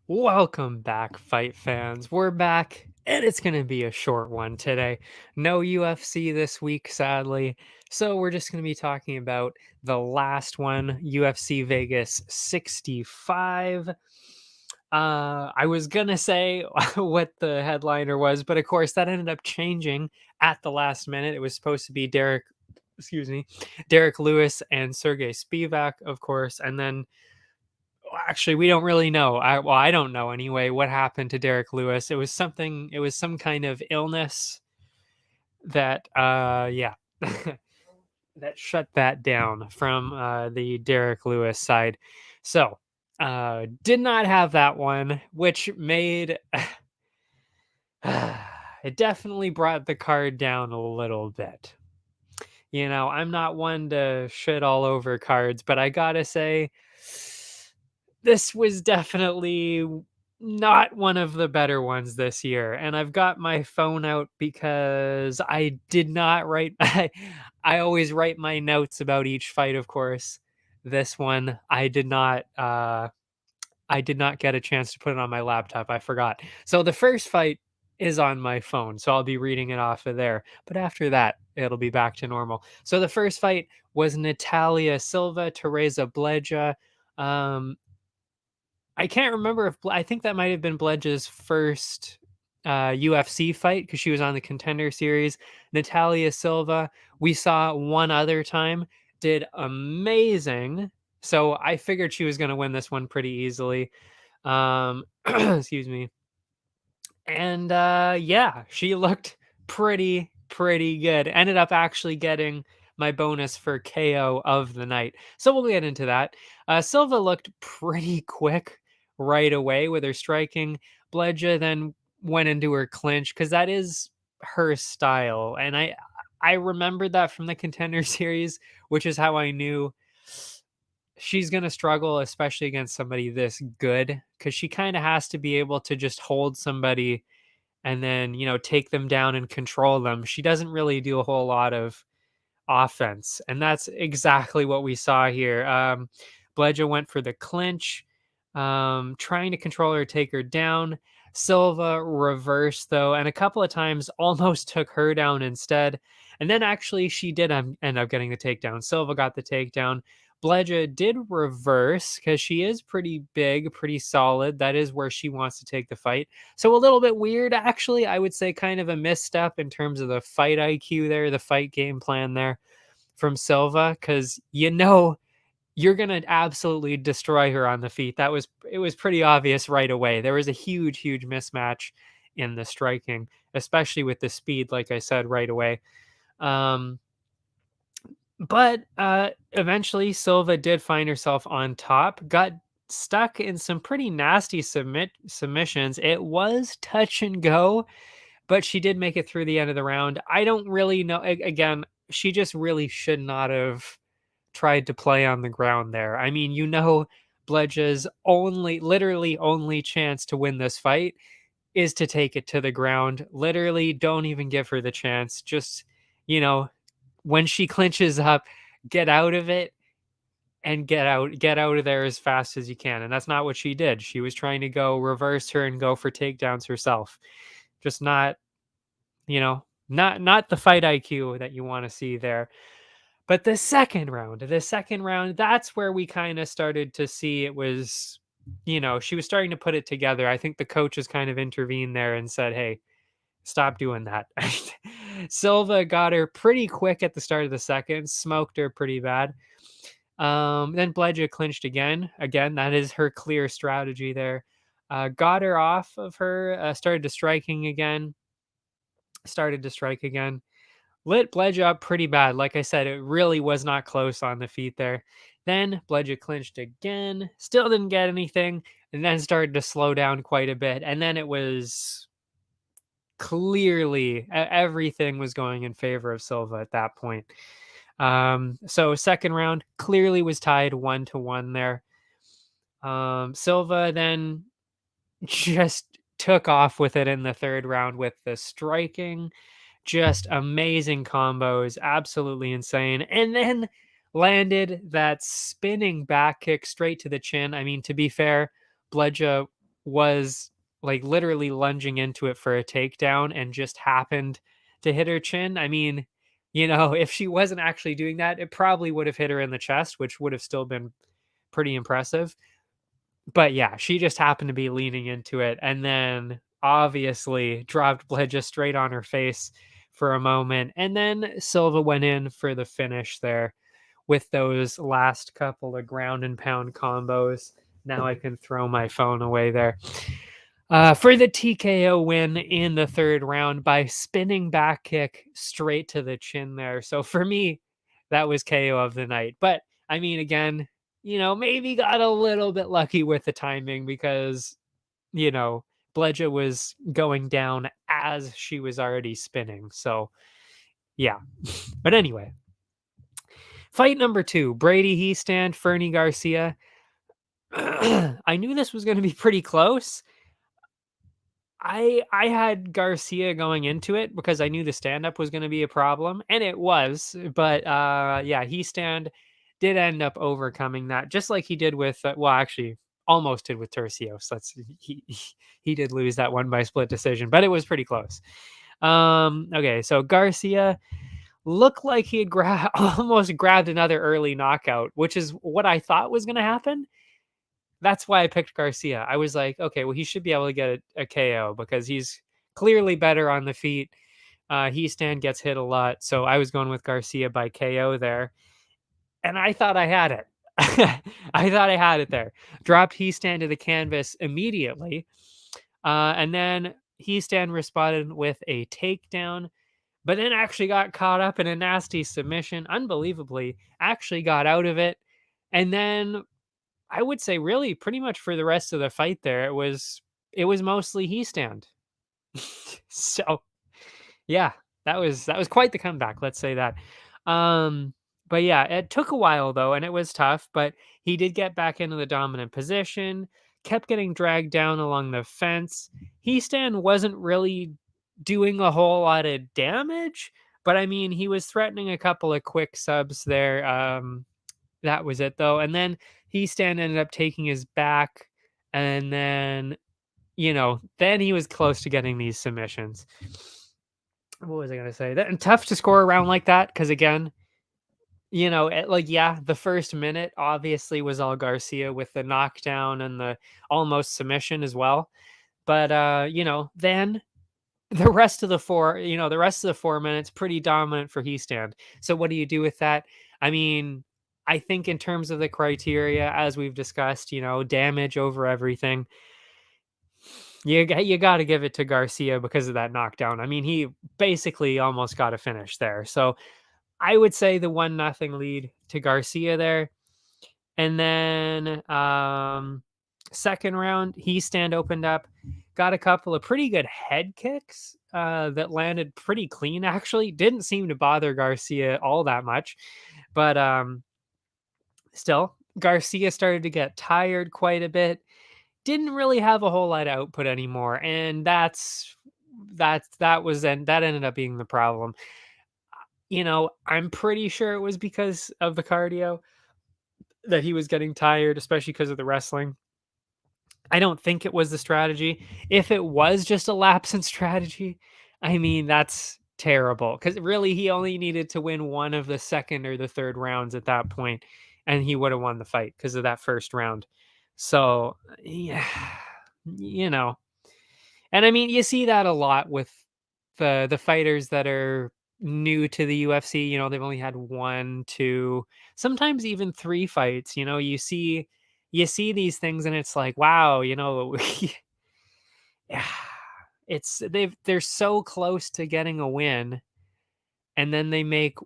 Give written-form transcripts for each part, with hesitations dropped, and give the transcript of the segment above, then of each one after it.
Welcome back, fight fans. We're back, and it's going to be a short one today. No UFC this week, sadly. So, we're just going to be talking about the last one, UFC Vegas 65. I was going to say what the headliner was, but of course, that ended up changing at the last minute. It was supposed to be Derek Lewis and Sergey Spivak, of course, and then actually, we don't really know. I don't know anyway what happened to Derek Lewis. It was some kind of illness that yeah, that shut that down from the Derek Lewis side. So, did not have that one, which made it definitely brought the card down a little bit. You know, I'm not one to shit all over cards, but I gotta say, this was definitely not one of the better ones this year. And I've got my phone out because I did not write, I always write my notes about each fight, of course. This one, I did not get a chance to put it on my laptop. I forgot. So the first fight is on my phone, so I'll be reading it off of there. But after that, it'll be back to normal. So the first fight was Natalia Silva, Teresa Bleja. Um, I can't remember if I think that might have been Bledge's first UFC fight because she was on the Contender Series. Natalia Silva, we saw one other time, did amazing. So I figured she was going to win this one pretty easily. Excuse me. And yeah, she looked pretty good. Ended up actually getting my bonus for KO of the night. So we'll get into that. Silva looked pretty quick right away with her striking. Bledja then went into her clinch because that is her style. And I remembered that from the Contender Series, which is how I knew she's going to struggle, especially against somebody this good, because she kind of has to be able to just hold somebody and then, you know, take them down and control them. She doesn't really do a whole lot of offense. And that's exactly what we saw here. Bledja went for the clinch, trying to control her, take her down. Silva reversed, though, and a couple of times almost took her down instead. And then actually, she did end up getting the takedown. Silva got the takedown. Bledja did reverse because she is pretty big, pretty solid. That is where she wants to take the fight. So a little bit weird, actually. I would say kind of a misstep in terms of the fight IQ there, the fight game plan there from Silva, because you know you're gonna absolutely destroy her on the feet. It was pretty obvious right away. There was a huge mismatch in the striking, especially with the speed, like I said right away. Um, but eventually Silva did find herself on top, got stuck in some pretty nasty submissions. It was touch and go, but she did make it through the end of the round. I don't really know. Again, she just really should not have tried to play on the ground there. I mean, you know, Bledge's literally only chance to win this fight is to take it to the ground. Literally, don't even give her the chance. Just, you know, when she clinches up, get out of it and get out of there as fast as you can. And that's not what she did. She was trying to go reverse her and go for takedowns herself. Just not, you know, not the fight IQ that you want to see there. But the second round, that's where we kind of started to see it was, you know, she was starting to put it together. I think the coaches kind of intervened there and said, "Hey, stop doing that." Silva got her pretty quick at the start of the second, smoked her pretty bad. Then Bledja clinched again. Again, that is her clear strategy there. Got her off of her, started to strike again. Lit Bledja up pretty bad. Like I said, it really was not close on the feet there. Then Bledja clinched again, still didn't get anything, and then started to slow down quite a bit. And then it was clearly everything was going in favor of Silva at that point. So second round clearly was tied 1-1 there. Silva then just took off with it in the third round with the striking, just amazing combos, absolutely insane. And then landed that spinning back kick straight to the chin. I mean, to be fair, Bledja was like literally lunging into it for a takedown and just happened to hit her chin. I mean, if she wasn't actually doing that, it probably would have hit her in the chest, which would have still been pretty impressive. But yeah, she just happened to be leaning into it and then obviously dropped Bledja straight on her face for a moment. And then Silva went in for the finish there with those last couple of ground and pound combos. Now I can throw my phone away there. For the TKO win in the third round by spinning back kick straight to the chin there. So for me, that was KO of the night. But I mean, again, maybe got a little bit lucky with the timing because, Bledja was going down as she was already spinning. So yeah. But anyway, fight number 2, Brady Heastand, Fernie Garcia. I knew this was going to be pretty close. I had Garcia going into it because I knew the stand-up was gonna be a problem, and it was, but, yeah, Heastand did end up overcoming that, just like he did with, well, actually, almost did with Tercios. He did lose that one by split decision, but it was pretty close. Okay, so Garcia looked like he had almost grabbed another early knockout, which is what I thought was gonna happen. That's why I picked Garcia. I was like, okay, well, he should be able to get a KO because he's clearly better on the feet. Heastand gets hit a lot, so I was going with Garcia by KO there, and I thought I had it. I thought I had it there. Dropped Heastand to the canvas immediately, and then Heastand responded with a takedown, but then actually got caught up in a nasty submission. Unbelievably, actually got out of it, and then I would say really pretty much for the rest of the fight there, it was mostly Heastand. So yeah, that was quite the comeback, let's say that. Um, but yeah, it took a while though, and it was tough, but he did get back into the dominant position, kept getting dragged down along the fence. Heastand wasn't really doing a whole lot of damage, but I mean, he was threatening a couple of quick subs there. That was it though. And then Heastand ended up taking his back, and then then he was close to getting these submissions. What was I gonna say? And tough to score around like that because again, yeah, the first minute obviously was all Garcia with the knockdown and the almost submission as well. But then the rest of the 4 minutes pretty dominant for Heastand. So what do you do with that? I mean, I think in terms of the criteria, as we've discussed, damage over everything. You got to give it to Garcia because of that knockdown. I mean, he basically almost got a finish there. So I would say the 1-0 lead to Garcia there. And then second round, Heastand opened up, got a couple of pretty good head kicks that landed pretty clean, actually. Didn't seem to bother Garcia all that much. But still, Garcia started to get tired quite a bit. Didn't really have a whole lot of output anymore. And that ended up being the problem. I'm pretty sure it was because of the cardio that he was getting tired, especially because of the wrestling. I don't think it was the strategy. If it was just a lapse in strategy, I mean, that's terrible because really he only needed to win one of the second or the third rounds at that point, and he would have won the fight because of that first round. So, yeah, you know, and I mean, you see that a lot with the fighters that are new to the UFC. They've only had 1, 2, sometimes even 3 fights. You see these things, and it's like, wow, yeah, they're so close to getting a win, and then they make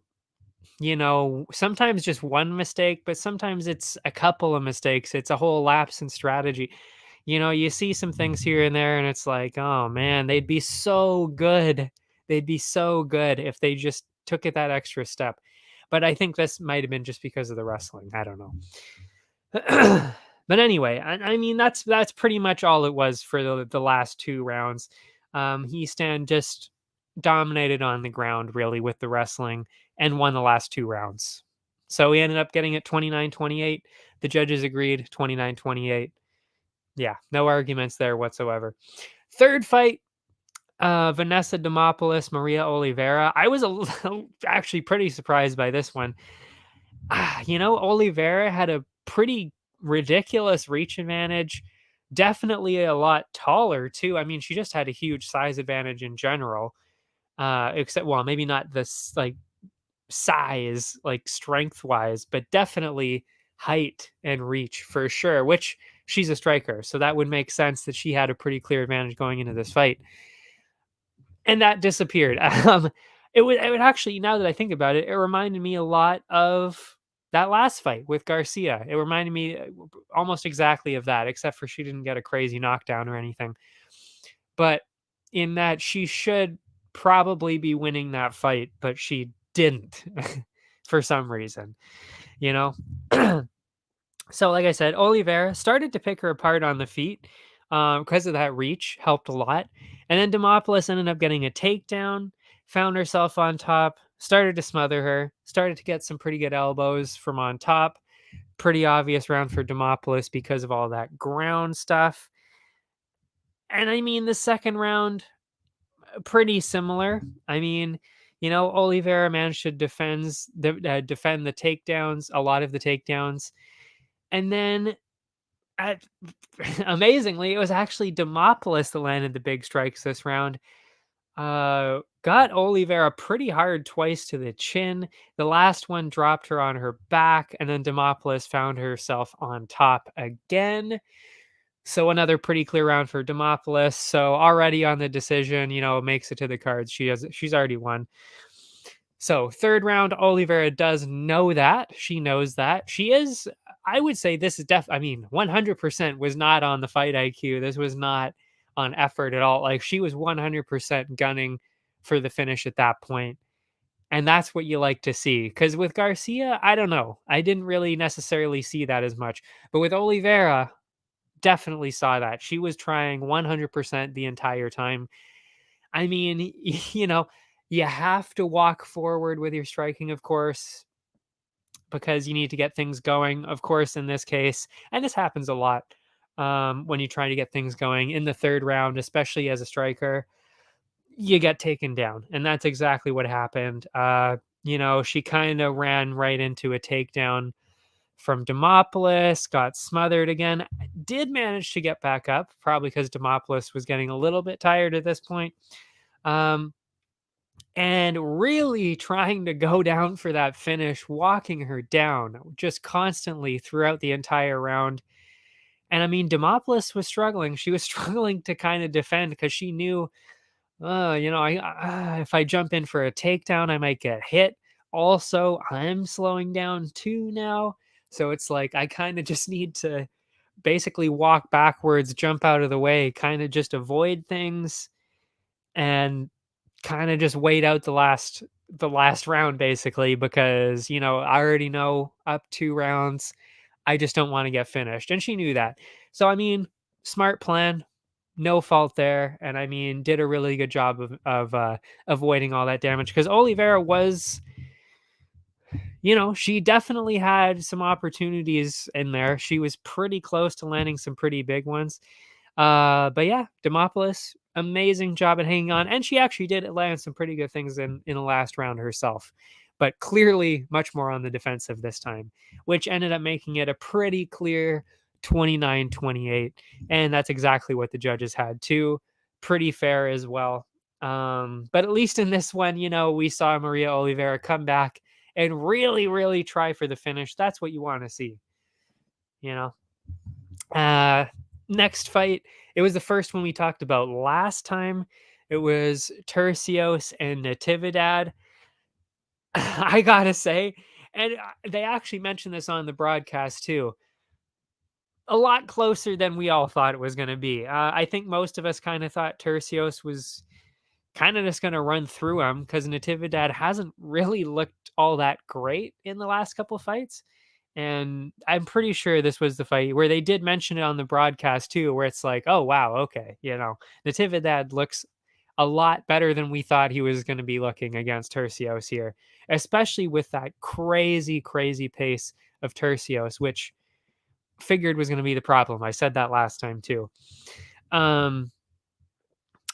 sometimes just one mistake, but sometimes it's a couple of mistakes. It's a whole lapse in strategy. You see some things here and there, and it's like, oh man, they'd be so good. They'd be so good if they just took it that extra step. But I think this might have been just because of the wrestling. I don't know. But anyway, I mean that's pretty much all it was for the last 2 rounds. Heastand just dominated on the ground really with the wrestling and won the last 2 rounds. So he ended up getting it 29-28. The judges agreed 29-28. Yeah, no arguments there whatsoever. Third fight, Vanessa Demopoulos, Maria Oliveira. I was a little, actually pretty surprised by this one. Oliveira had a pretty ridiculous reach advantage. Definitely a lot taller too. I mean, she just had a huge size advantage in general. Except, well, maybe not this like size, like strength wise, but definitely height and reach for sure. Which she's a striker, so that would make sense that she had a pretty clear advantage going into this fight, and that disappeared. It would actually, now that I think about it, it reminded me a lot of that last fight with Garcia. It reminded me almost exactly of that, except for she didn't get a crazy knockdown or anything. But in that she should probably be winning that fight, but she didn't for some reason, you know? So, like I said, Oliveira started to pick her apart on the feet because of that reach, helped a lot. And then Demopoulos ended up getting a takedown, found herself on top, started to smother her, started to get some pretty good elbows from on top. Pretty obvious round for Demopoulos because of all that ground stuff. And I mean, the second round, pretty similar. I mean, Oliveira managed to defend the takedowns, a lot of the takedowns. And then at amazingly, it was actually Demopoulos that landed the big strikes this round. Got Oliveira pretty hard twice to the chin. The last one dropped her on her back, and then Demopoulos found herself on top again. So another pretty clear round for Demopoulos. So already on the decision, makes it to the cards. She's already won. So third round, Oliveira does know that. She knows that. She is, I would say this is 100% was not on the fight IQ. This was not on effort at all. Like she was 100% gunning for the finish at that point. And that's what you like to see. Because with Garcia, I don't know. I didn't really necessarily see that as much. But with Oliveira, definitely saw that. She was trying 100% the entire time. I mean, you have to walk forward with your striking, of course, because you need to get things going, of course, in this case. And this happens a lot when you try to get things going in the third round, especially as a striker, you get taken down. And that's exactly what happened. She kind of ran right into a takedown from Demopoulos, got smothered again, did manage to get back up, probably because Demopoulos was getting a little bit tired at this point. And really trying to go down for that finish, walking her down just constantly throughout the entire round. And I mean, Demopoulos was struggling. She was struggling to kind of defend because she knew, if I jump in for a takedown, I might get hit. Also, I'm slowing down too now. So it's like I kind of just need to basically walk backwards, jump out of the way, kind of just avoid things and kind of just wait out the last round basically because, I already know up 2 rounds, I just don't want to get finished. And she knew that. So I mean, smart plan, no fault there. And I mean, did a really good job of avoiding all that damage because Oliveira was, she definitely had some opportunities in there. She was pretty close to landing some pretty big ones. But yeah, Demopoulos, amazing job at hanging on, and she actually did land some pretty good things in the last round herself, but clearly much more on the defensive this time, which ended up making it a pretty clear 29-28, and that's exactly what the judges had too. Pretty fair as well. But at least in this one, we saw Maria Oliveira come back and really, really try for the finish. That's what you want to see, you know. Uh, Next fight, it was the first one we talked about last time. It was Tercios and Natividad. I gotta say, and they actually mentioned this on the broadcast too. A lot closer than we all thought it was going to be. I think most of us kind of thought Tercios was kind of just going to run through him because Natividad hasn't really looked all that great in the last couple of fights. And I'm pretty sure this was the fight where they did mention it on the broadcast too, where it's like, oh, wow, okay. Natividad looks a lot better than we thought he was going to be looking against Tercios here, especially with that crazy, crazy pace of Tercios, which figured was going to be the problem. I said that last time too. Um,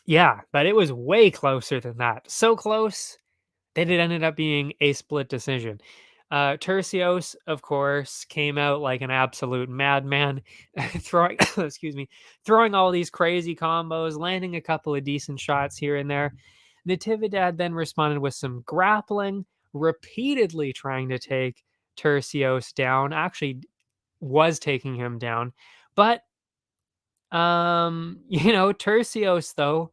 yeah, but it was way closer than that. So close that it ended up being a split decision. Tercios, of course, came out like an absolute madman, throwing excuse me, throwing all these crazy combos, landing a couple of decent shots here and there. Natividad then responded with some grappling, repeatedly trying to take Tercios down. Actually, was taking him down, but Tercios though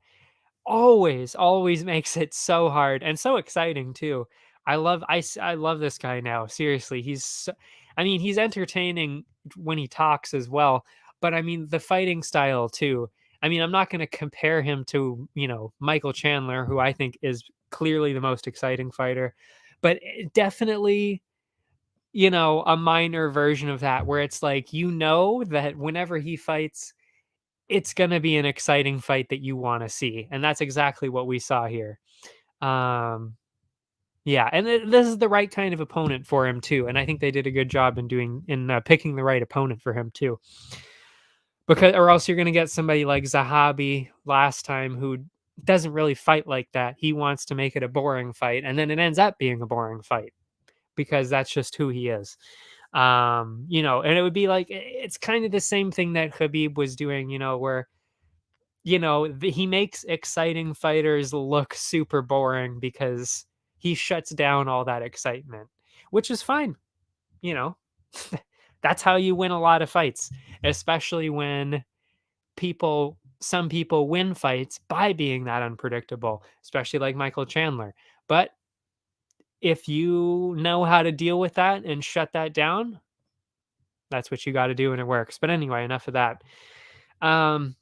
always makes it so hard and so exciting too. I love this guy now. Seriously, I mean, he's entertaining when he talks as well, but I mean the fighting style too. I mean, I'm not going to compare him to, Michael Chandler, who I think is clearly the most exciting fighter, but definitely, a minor version of that where it's like, that whenever he fights, it's going to be an exciting fight that you want to see. And that's exactly what we saw here. Um, yeah, and this is the right kind of opponent for him too. And I think they did a good job in picking the right opponent for him too. Because, or else you're going to get somebody like Zahabi last time who doesn't really fight like that. He wants to make it a boring fight, and then it ends up being a boring fight because that's just who he is. And it would be like, it's kind of the same thing that Khabib was doing, where he makes exciting fighters look super boring because he shuts down all that excitement, which is fine. You know, that's how you win a lot of fights, especially when some people win fights by being that unpredictable, especially like Michael Chandler. But if you know how to deal with that and shut that down, that's what you got to do and it works. But anyway, enough of that. Um,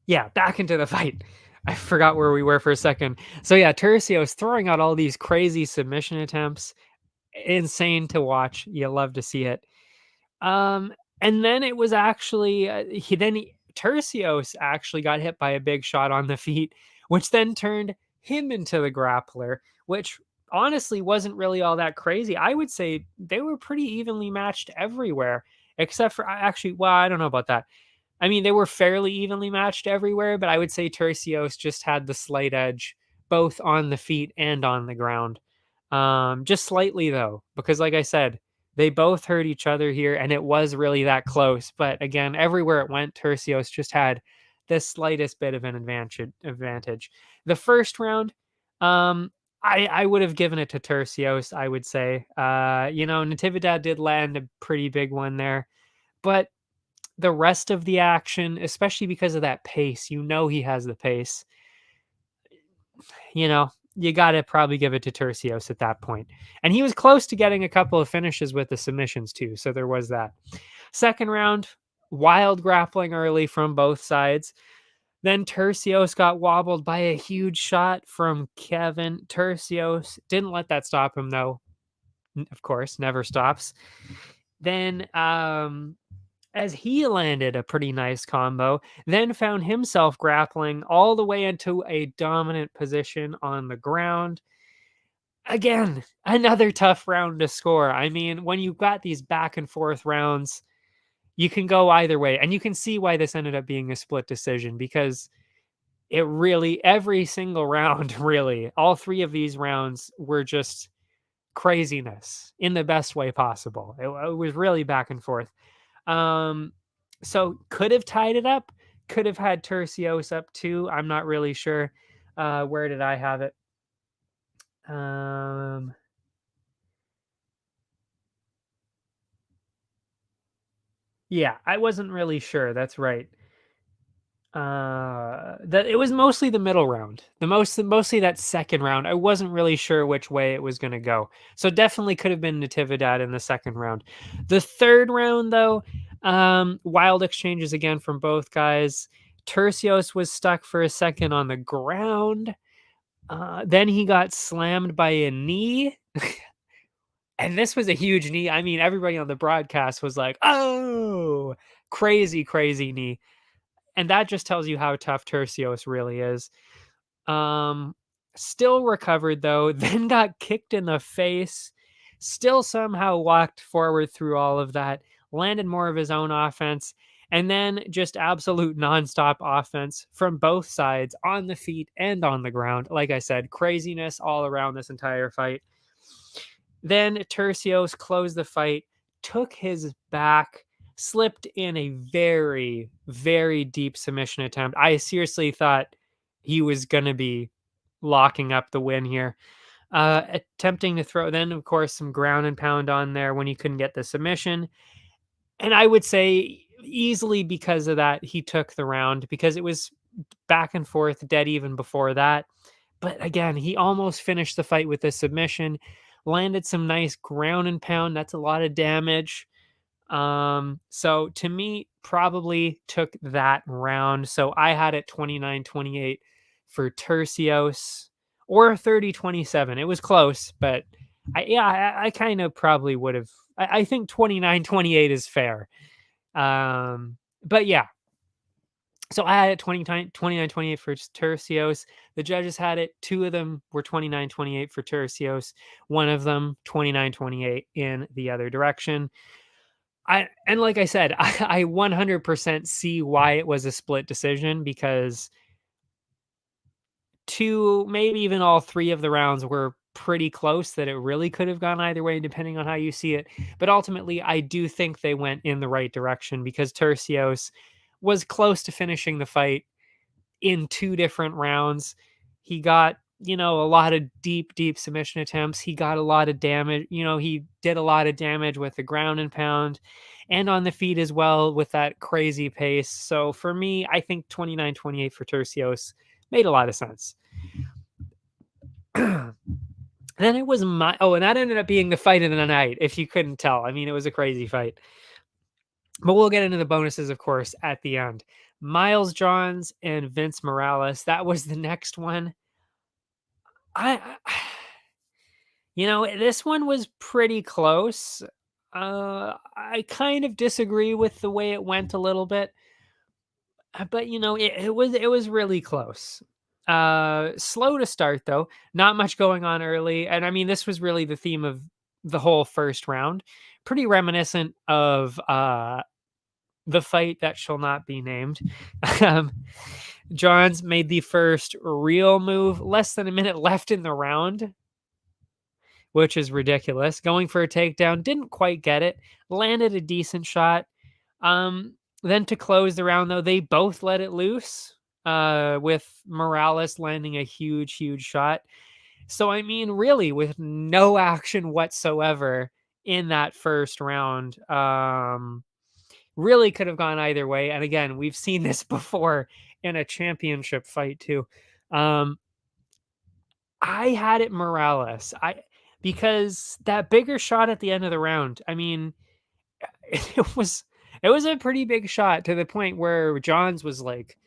yeah, back into the fight. I forgot where we were for a second. So yeah, Tercios throwing out all these crazy submission attempts. Insane to watch. You love to see it. And then it was actually Tercios actually got hit by a big shot on the feet, which then turned him into the grappler, which honestly wasn't really all that crazy. I would say they were pretty evenly matched everywhere, except for actually, well, I don't know about that. I mean, they were fairly evenly matched everywhere, but I would say Tercios just had the slight edge, both on the feet and on the ground. Just slightly though, because like I said, they both hurt each other here, and it was really that close. But again, everywhere it went, Tercios just had the slightest bit of an advantage. The first round, I would have given it to Tercios, I would say. Natividad did land a pretty big one there, but the rest of the action, especially because of that pace, he has the pace. You got to probably give it to Tercios at that point. And he was close to getting a couple of finishes with the submissions too. So there was that. Second round, wild grappling early from both sides. Then Tercios got wobbled by a huge shot from Kevin. Tercios didn't let that stop him though. Of course, never stops. Then as he landed a pretty nice combo, then found himself grappling all the way into a dominant position on the ground. Again, another tough round to score. I mean, when you've got these back and forth rounds, you can go either way. And you can see why this ended up being a split decision, because every single round, really, all three of these rounds were just craziness in the best way possible. It was really back and forth. So could have tied it up, could have had Tercios up too. I'm not really sure. Where did I have it? Yeah, I wasn't really sure. That's right. That it was mostly the middle round. Mostly that second round. I wasn't really sure which way it was going to go. So definitely could have been Natividad in the second round. The third round though, wild exchanges again from both guys. Tercios was stuck for a second on the ground. Then he got slammed by a knee. And this was a huge knee. I mean, everybody on the broadcast was like, "Oh, crazy, crazy knee." And that just tells you how tough Tercios really is. Still recovered though, then got kicked in the face. still somehow walked forward through all of that, landed more of his own offense, and then just absolute nonstop offense from both sides on the feet and on the ground. Like I said, craziness all around this entire fight. Then Tercios closed the fight, took his back, slipped in a very, very deep submission attempt. I seriously thought he was going to be locking up the win here. Attempting to throw, then, of course, some ground and pound on there when he couldn't get the submission. And I would say easily because of that, he took the round because it was back and forth, dead even before that. But again, he almost finished the fight with a submission, landed some nice ground and pound. That's a lot of damage. So to me, probably took that round. So I had it 29-28 for Tercios or 30-27. It was close, but I kind of probably would have. I think 29-28 is fair. But yeah, so I had it 29-28 for Tercios. The judges had it. Two of them were 29-28 for Tercios. One of them 29-28 in the other direction. And like I said, I 100% see why it was a split decision because two, maybe even all three of the rounds were pretty close that it really could have gone either way, depending on how you see it. But ultimately, I do think they went in the right direction because Tercios was close to finishing the fight in two different rounds. He got, a lot of deep, deep submission attempts. He got a lot of damage. He did a lot of damage with the ground and pound and on the feet as well with that crazy pace. So for me, I think 29-28 for Tercios made a lot of sense. Then it was and that ended up being the fight of the night, if you couldn't tell. I mean, it was a crazy fight. But we'll get into the bonuses, of course, at the end. Miles Johns and Vince Morales. That was the next one. This one was pretty close. I kind of disagree with the way it went a little bit. But it was really close. Slow to start though, not much going on early. And I mean, this was really the theme of the whole first round. Pretty reminiscent of the fight that shall not be named. Johns made the first real move, less than a minute left in the round, which is ridiculous. Going for a takedown, didn't quite get it, landed a decent shot. Then to close the round, though, they both let it loose, with Morales landing a huge, huge shot. So, I mean, really, with no action whatsoever in that first round, really could have gone either way. And again, we've seen this before in a championship fight too. I had it Morales. Because that bigger shot at the end of the round, I mean, it was a pretty big shot to the point where Johns was like,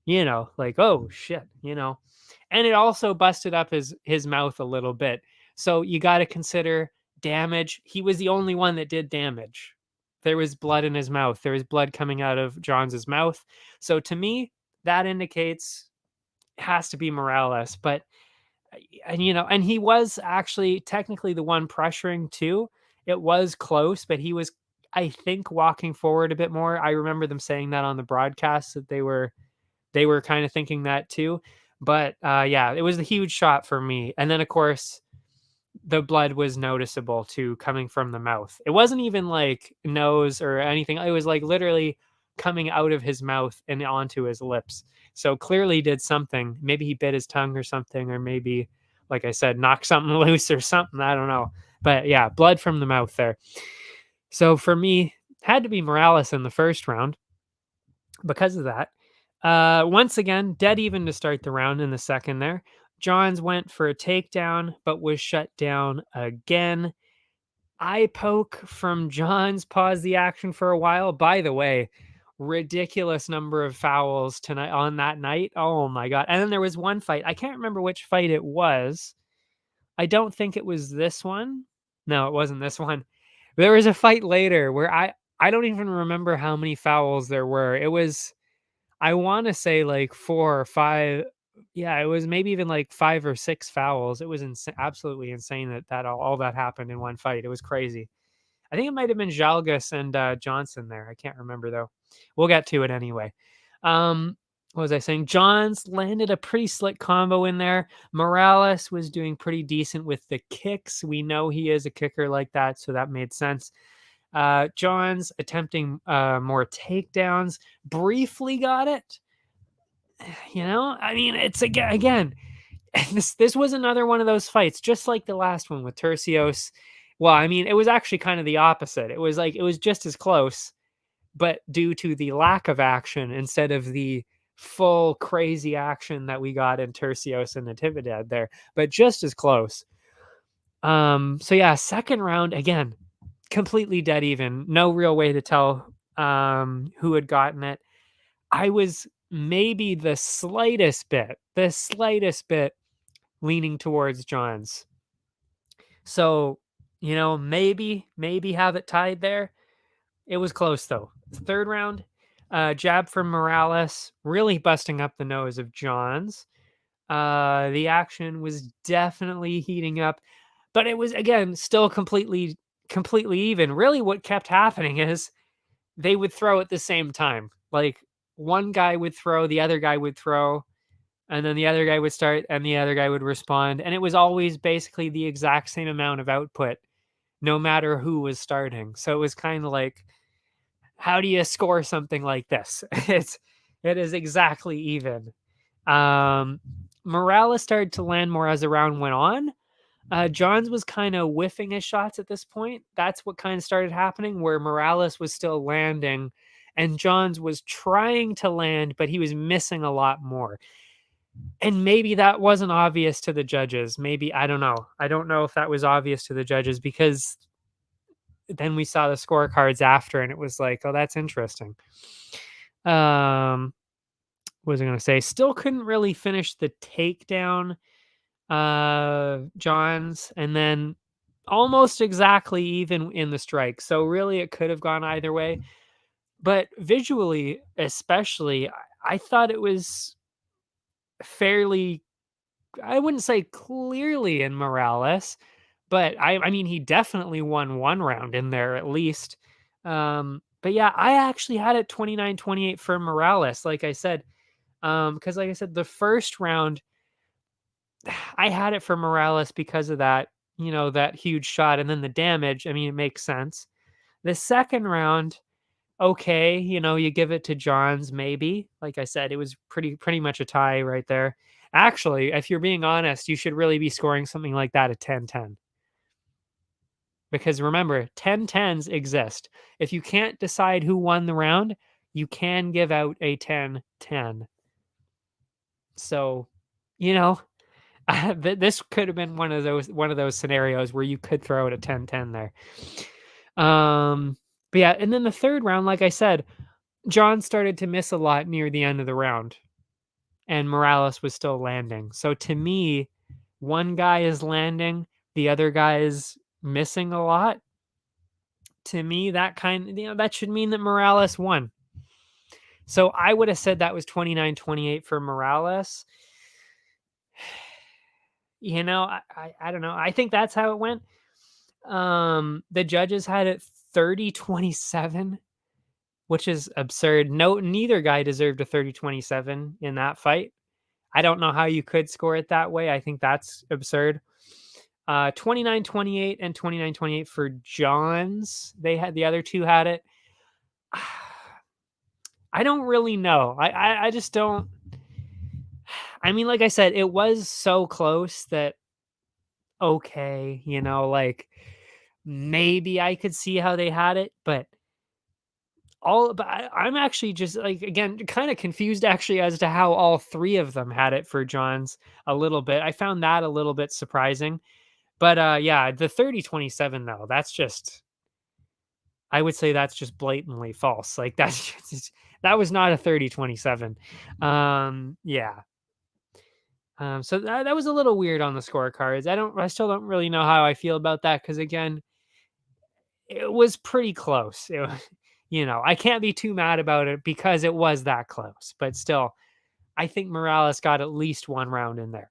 oh shit, and it also busted up his mouth a little bit. So you got to consider damage. He was the only one that did damage. There was blood in his mouth. There was blood coming out of Johns's mouth. So to me, that indicates it has to be Morales. But and he was actually technically the one pressuring too. It was close, but he was, I think, walking forward a bit more. I remember them saying that on the broadcast that they were kind of thinking that too. But yeah, it was a huge shot for me. And then of course, the blood was noticeable too, coming from the mouth. It wasn't even like nose or anything. It was like literally coming out of his mouth and onto his lips. So clearly did something. Maybe he bit his tongue or something, or maybe, like I said, knocked something loose or something. I don't know. But yeah, blood from the mouth there. So for me, had to be Morales in the first round because of that. Once again, dead even to start the round in the second there. Johns went for a takedown, but was shut down again. Eye poke from Johns paused the action for a while. By the way, ridiculous number of fouls tonight on that night. Oh my God. And then there was one fight. I can't remember which fight it was. I don't think it was this one. No, it wasn't this one. There was a fight later where I don't even remember how many fouls there were. It was, I want to say like 4 or 5. Yeah, it was maybe even like 5 or 6 fouls. It was absolutely insane that all that happened in one fight. It was crazy. I think it might have been Jalgus and Johnson there. I can't remember though. We'll get to it anyway. What was I saying? Johns landed a pretty slick combo in there. Morales was doing pretty decent with the kicks. We know he is a kicker like that, so that made sense. Johns attempting more takedowns, briefly got it. I mean, it's again this was another one of those fights, just like the last one with Tercios. Well, I mean, it was actually kind of the opposite. It was like it was just as close, but due to the lack of action instead of the full crazy action that we got in Tercios and Natividad there, but just as close. So yeah, second round again, completely dead even. No real way to tell who had gotten it. I was maybe the slightest bit leaning towards Johns. So, maybe have it tied there. It was close though. Third round, jab from Morales, really busting up the nose of Johns. The action was definitely heating up, but it was again still completely even. Really, what kept happening is they would throw at the same time. Like one guy would throw, the other guy would throw, and then the other guy would start and the other guy would respond, and it was always basically the exact same amount of output no matter who was starting. So it was kind of like, how do you score something like this? It is exactly even. um Morales started to land more as the round went on. Johns was kind of whiffing his shots at this point. That's what kind of started happening, where Morales was still landing and Johns was trying to land, but he was missing a lot more. And maybe that wasn't obvious to the judges. Maybe, I don't know. I don't know if that was obvious to the judges, because then we saw the scorecards after and it was like, oh, that's interesting. What was I going to say? Still couldn't really finish the takedown, Johns, and then almost exactly even in the strike. So really, it could have gone either way. But visually, especially, I thought it was fairly, I wouldn't say clearly in Morales, but I mean, he definitely won one round in there at least. But yeah, I actually had it 29-28 for Morales, like I said. Because like I said, the first round, I had it for Morales because of that, that huge shot and then the damage. I mean, it makes sense. The second round, okay, you give it to Johns, maybe. Like I said, it was pretty much a tie right there. Actually, if you're being honest, you should really be scoring something like that at 10-10. Because remember, 10-10s exist. If you can't decide who won the round, you can give out a 10-10. So, you know, this could have been one of those scenarios where you could throw it a 10-10 there. But yeah, and then the third round, like I said, John started to miss a lot near the end of the round, and Morales was still landing. So to me, one guy is landing, the other guy is missing a lot. To me, that should mean that Morales won. So I would have said that was 29-28 for Morales. I don't know. I think that's how it went. The judges had it 30-27, which is absurd. Neither guy deserved a 30-27 in that fight. I don't know how you could score it that way. I think that's absurd. 29-28 and 29-28 for Johns. The other two had it. I don't really know. I just don't. I mean, like I said, it was so close that, okay, like maybe I could see how they had it, but I'm actually just like, again, kind of confused actually as to how all three of them had it for Johns a little bit. I found that a little bit surprising. But yeah, the 30-27 though, I would say that's just blatantly false. Like that was not a 30-27. Yeah. So that was a little weird on the scorecards. I still don't really know how I feel about that, because again, it was pretty close. I can't be too mad about it because it was that close, but still, I think Morales got at least 1 round in there.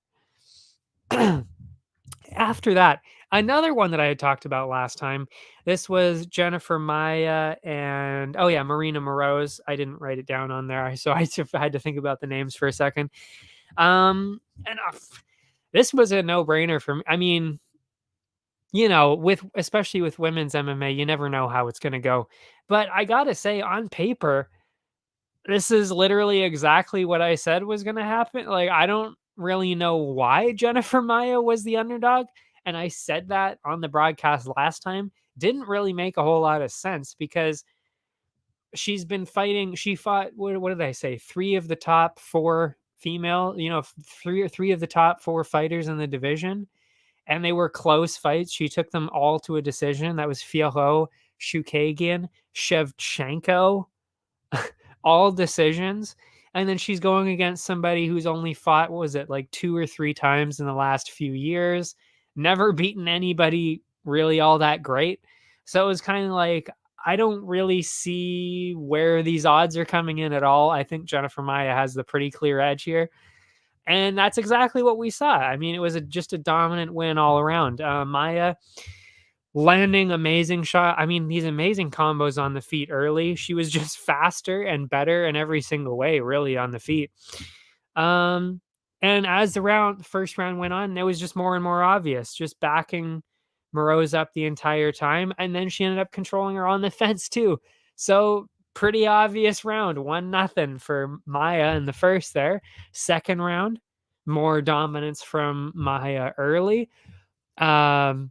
After that, another one that I had talked about last time, this was Jennifer Maia and oh yeah, Marina Moroz. I didn't write it down on there, so I had to think about the names for a second. And this was a no-brainer for me. I mean, with especially with women's MMA, you never know how it's going to go. But I got to say on paper, this is literally exactly what I said was going to happen. Like, I don't really know why Jennifer Maia was the underdog. And I said that on the broadcast last time. Didn't really make a whole lot of sense because she's been fighting. She fought, what did I say? 3 of the top 4 female, three of the top 4 fighters in the division. And they were close fights. She took them all to a decision. That was Fialho, Shukagian, Shevchenko, all decisions. And then she's going against somebody who's only fought, what was it, like 2 or 3 times in the last few years, never beaten anybody really all that great. So it was kind of like, I don't really see where these odds are coming in at all. I think Jennifer Maia has the pretty clear edge here. And that's exactly what we saw. I mean, it was just a dominant win all around. Maia landing amazing shot. I mean, these amazing combos on the feet early. She was just faster and better in every single way, really, on the feet. And as the first round went on, it was just more and more obvious, just backing Moroz up the entire time. And then she ended up controlling her on the fence too. So pretty obvious round, 1-0 for Maia in the first there. Second round, more dominance from Maia early. And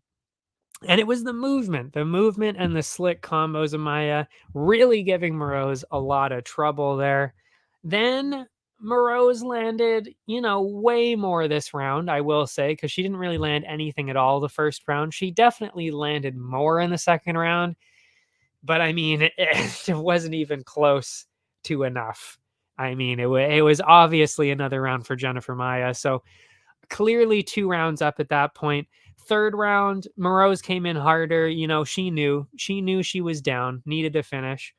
it was the movement and the slick combos of Maia really giving Moroz a lot of trouble there. Then Moroz landed, way more this round, I will say, because she didn't really land anything at all the first round. She definitely landed more in the second round, but I mean, it wasn't even close to enough. I mean, it was obviously another round for Jennifer Maia. So clearly 2 rounds up at that point. Third round, Moroz came in harder. She knew she was down, needed to finish.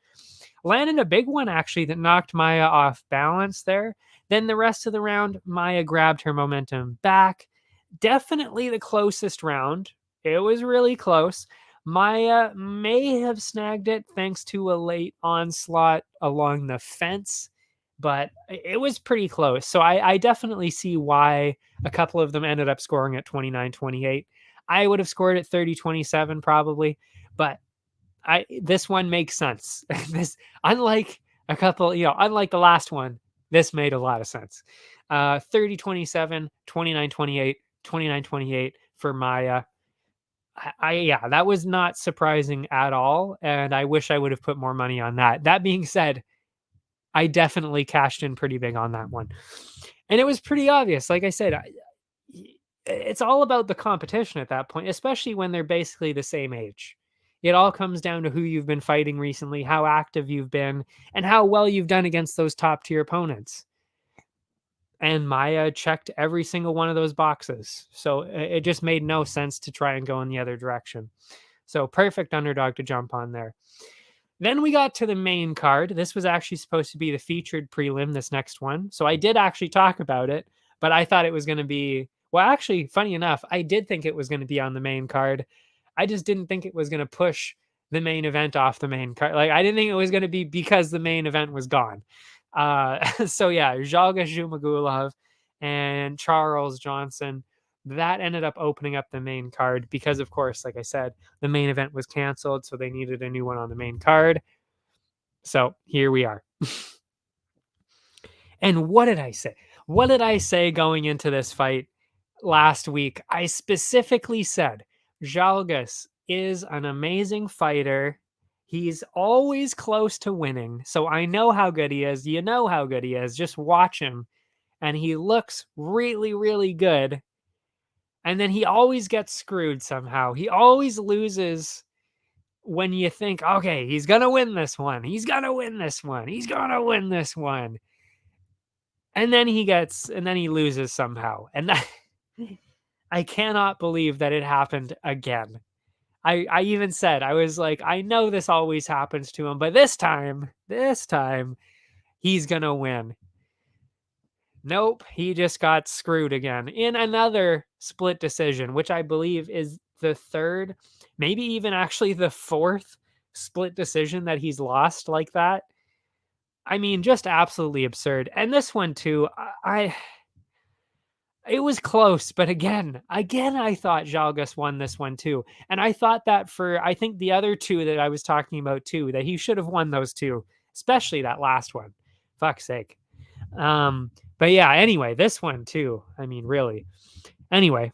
Landed a big one, actually, that knocked Maia off balance there. Then the rest of the round, Maia grabbed her momentum back. Definitely the closest round. It was really close. Maia may have snagged it thanks to a late onslaught along the fence, but it was pretty close. So I definitely see why a couple of them ended up scoring at 29-28. I would have scored at 30-27 probably, but this one makes sense. This, unlike unlike the last one, this made a lot of sense. 30-27, 29-28, 29-28 for Maia. Yeah, that was not surprising at all, and I wish I would have put more money on that. That being said, I definitely cashed in pretty big on that one. And it was pretty obvious. Like I said, it's all about the competition at that point, especially when they're basically the same age. It all comes down to who you've been fighting recently, how active you've been, and how well you've done against those top tier opponents. And Maia checked every single one of those boxes. So it just made no sense to try and go in the other direction. So perfect underdog to jump on there. Then we got to the main card. This was actually supposed to be the featured prelim, this next one. So I did actually talk about it, but I thought it was going to be, well, actually, funny enough, I did think it was going to be on the main card. I just didn't think it was going to push the main event off the main card. Like, I didn't think it was going to be because the main event was gone. So yeah, Jalga Zhumagulov and Charles Johnson, that ended up opening up the main card because, of course, like I said, the main event was canceled, so they needed a new one on the main card. So here we are. And what did I say? What did I say going into this fight last week? I specifically said Jalgas is an amazing fighter. He's always close to winning. So I know how good he is. You know how good he is. Just watch him. And he looks really, really good. And then he always gets screwed somehow. He always loses when you think, okay, he's going to win this one. He's going to win this one. He's going to win this one. And then he loses somehow. And that, I cannot believe that it happened again. I even said, I was like, I know this always happens to him, but this time, he's going to win. Nope, he just got screwed again in another split decision, which I believe is the third, maybe even actually the fourth split decision that he's lost like that. I mean, just absolutely absurd. And this one too, it was close, but again, I thought Jalgus won this one too. And I thought that for, I think the other two that I was talking about too, that he should have won those two, especially that last one. Fuck's sake. But yeah, anyway, this one too. I mean, really. Anyway,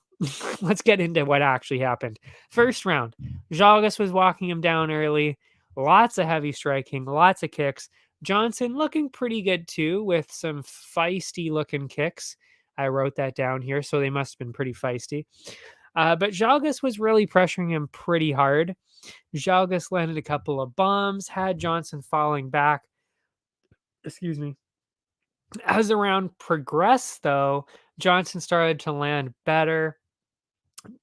let's get into what actually happened. First round, Jalgus was walking him down early. Lots of heavy striking, lots of kicks. Johnson looking pretty good too, with some feisty looking kicks. I wrote that down here, so they must have been pretty feisty. But Jalgus was really pressuring him pretty hard. Jalgus landed a couple of bombs, had Johnson falling back. Excuse me. As the round progressed, though, Johnson started to land better,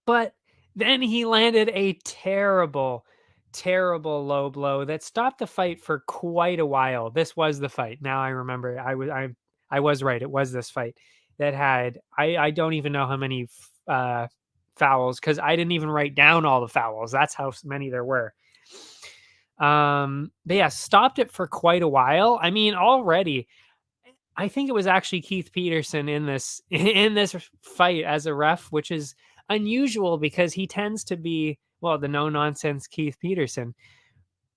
but then he landed a terrible, terrible low blow that stopped the fight for quite a while. This was the fight. Now I remember. I was right. It was this fight that had I don't even know how many fouls, because I didn't even write down all the fouls. That's how many there were. But yeah, stopped it for quite a while. I mean, already I think it was actually Keith Peterson in this in this fight as a ref, which is unusual because he tends to be, well, the no nonsense Keith Peterson.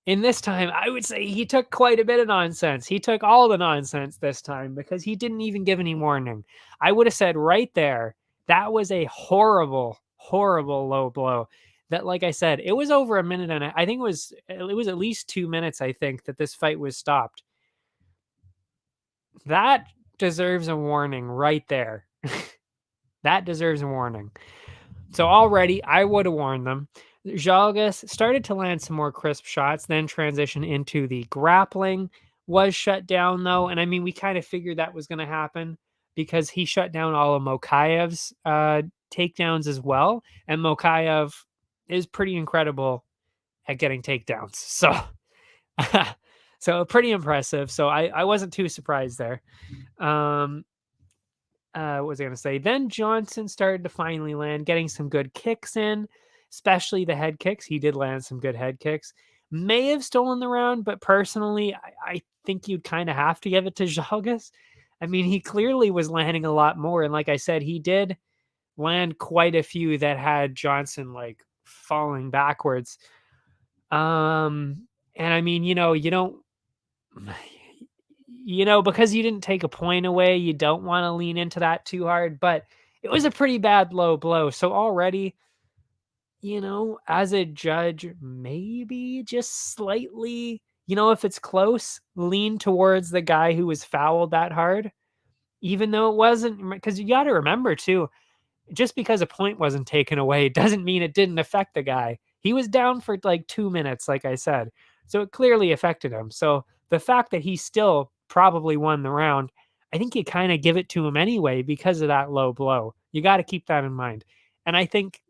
In this time, I would say he took quite a bit of nonsense. He took all the nonsense this time because he didn't even give any warning. I would have said right there, that was a horrible, horrible low blow. That, like I said, it was over a minute, and I think it was at least 2 minutes. I think that this fight was stopped. That deserves a warning right there. That deserves a warning. So already I would have warned them. Jalgus started to land some more crisp shots, then transition into the grappling. Was shut down though, and I mean we kind of figured that was going to happen because he shut down all of Mokayev's takedowns as well, and Mokayev is pretty incredible at getting takedowns. So so pretty impressive. So I wasn't too surprised there. What was I going to say? Then Johnson started to finally land, getting some good kicks in, especially the head kicks. He did land some good head kicks. May have stolen the round, but personally, I think you'd kind of have to give it to Jalgus. I mean, he clearly was landing a lot more. And like I said, he did land quite a few that had Johnson like falling backwards. And I mean, you don't, because you didn't take a point away, you don't want to lean into that too hard, but it was a pretty bad low blow. So already, as a judge, maybe just slightly, if it's close, lean towards the guy who was fouled that hard, even though it wasn't, because you got to remember too, just because a point wasn't taken away doesn't mean it didn't affect the guy. He was down for like 2 minutes, like I said. So it clearly affected him. So the fact that he still probably won the round, I think you kind of give it to him anyway because of that low blow. You got to keep that in mind. And I think,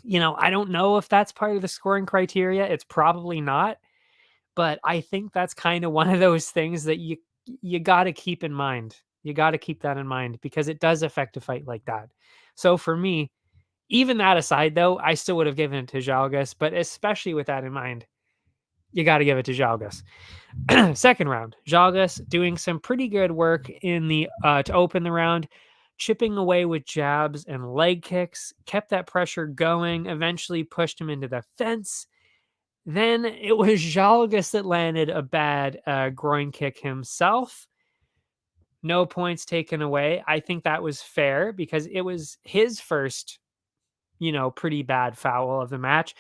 I don't know if that's part of the scoring criteria. It's probably not. But I think that's kind of one of those things that you got to keep in mind. You got to keep that in mind because it does affect a fight like that. So for me, even that aside, though, I still would have given it to Jalgus, but especially with that in mind, you got to give it to Jalgus. Second round, Jalgus doing some pretty good work in the to open the round, chipping away with jabs and leg kicks, kept that pressure going, eventually pushed him into the fence. Then it was Jalgus that landed a bad groin kick himself. No points taken away. I think that was fair because it was his first, pretty bad foul of the match.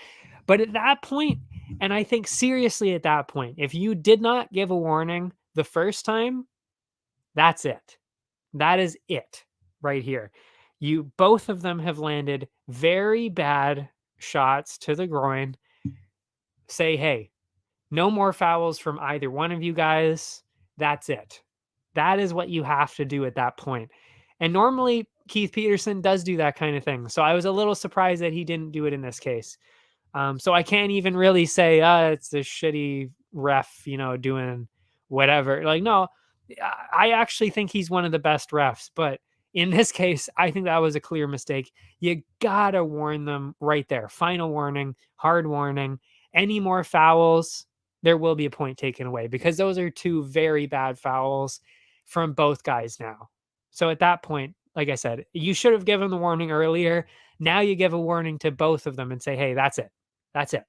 But at that point, and I think seriously at that point, if you did not give a warning the first time, that's it. That is it right here. Both of them have landed very bad shots to the groin. Say, hey, no more fouls from either one of you guys. That's it. That is what you have to do at that point. And normally Keith Peterson does do that kind of thing. So I was a little surprised that he didn't do it in this case. So I can't even really say, it's a shitty ref, doing whatever. Like, no, I actually think he's one of the best refs, but in this case, I think that was a clear mistake. You gotta warn them right there. Final warning, hard warning. Any more fouls, there will be a point taken away because those are two very bad fouls from both guys now. So at that point, like I said, you should have given the warning earlier. Now you give a warning to both of them and say, hey, that's it. That's it.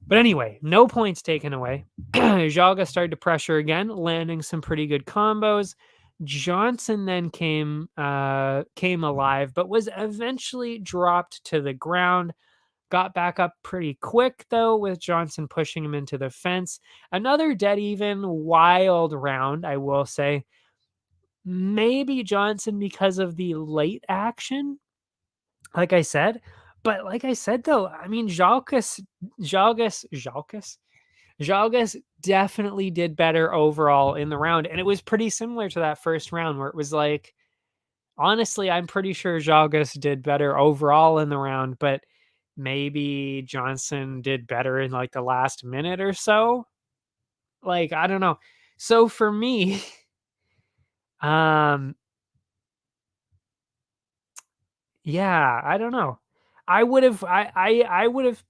But anyway, no points taken away. Jalga started to pressure again, landing some pretty good combos. Johnson then came alive, but was eventually dropped to the ground. Got back up pretty quick though, with Johnson pushing him into the fence. Another dead even wild round, I will say. Maybe Johnson because of the late action, like I said. But like I said though, I mean Jalgas definitely did better overall in the round. And it was pretty similar to that first round where it was like, honestly, I'm pretty sure Jalgas did better overall in the round, but maybe Johnson did better in like the last minute or so. Like, I don't know. So for me, um, yeah, I don't know. I would have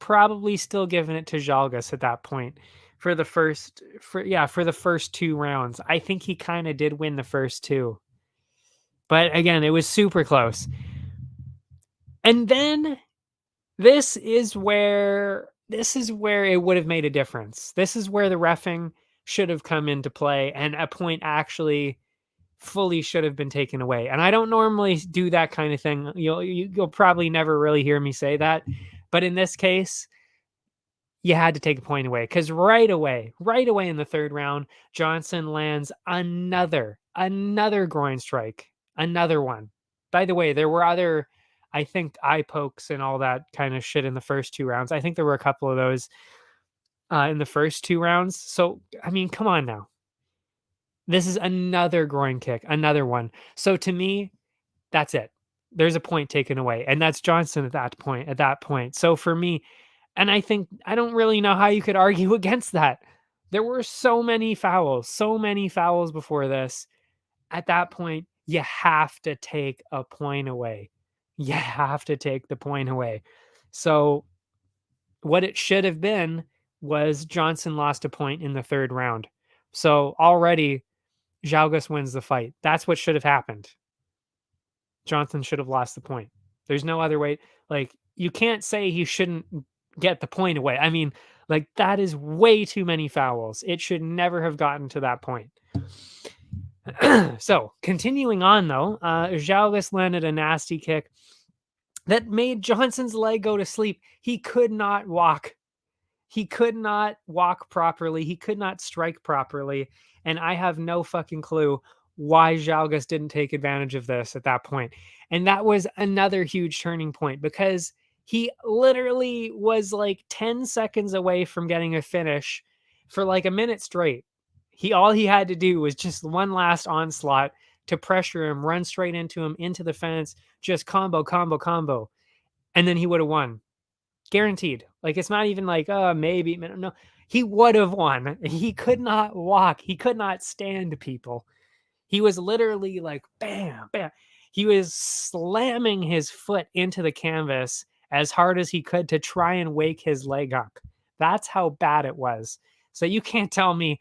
probably still given it to Jalgas at that point for the first two rounds. I think he kind of did win the first two. But again, it was super close. And then this is where it would have made a difference. This is where the reffing should have come into play and a point actually fully should have been taken away. And I don't normally do that kind of thing. You'll probably never really hear me say that, but in this case, you had to take a point away because right away in the third round, Johnson lands another groin strike, another one. By the way, there were other, I think, eye pokes and all that kind of shit in the first two rounds. I think there were a couple of those in the first two rounds. So I mean, come on now. This is another groin kick, another one. So to me, that's it. There's a point taken away, and that's Johnson at that point. So for me, and I think I don't really know how you could argue against that. There were so many fouls before this. At that point, you have to take a point away. You have to take the point away. So what it should have been was Johnson lost a point in the third round. So already Jalgas wins the fight. That's what should have happened. Johnson should have lost the point. There's no other way. Like, you can't say he shouldn't get the point away. I mean, like, that is way too many fouls. It should never have gotten to that point. So, continuing on, though, Jalgas landed a nasty kick that made Johnson's leg go to sleep. He could not walk. He could not walk properly. He could not strike properly. And I have no fucking clue why Jalgas didn't take advantage of this at that point. And that was another huge turning point because he literally was like 10 seconds away from getting a finish for like a minute straight. All he had to do was just one last onslaught to pressure him, run straight into him, into the fence, just combo. And then he would have won. Guaranteed. Like, it's not even like, oh, maybe. No, he would have won. He could not walk. He could not stand people. He was literally like, bam, bam. He was slamming his foot into the canvas as hard as he could to try and wake his leg up. That's how bad it was. So you can't tell me,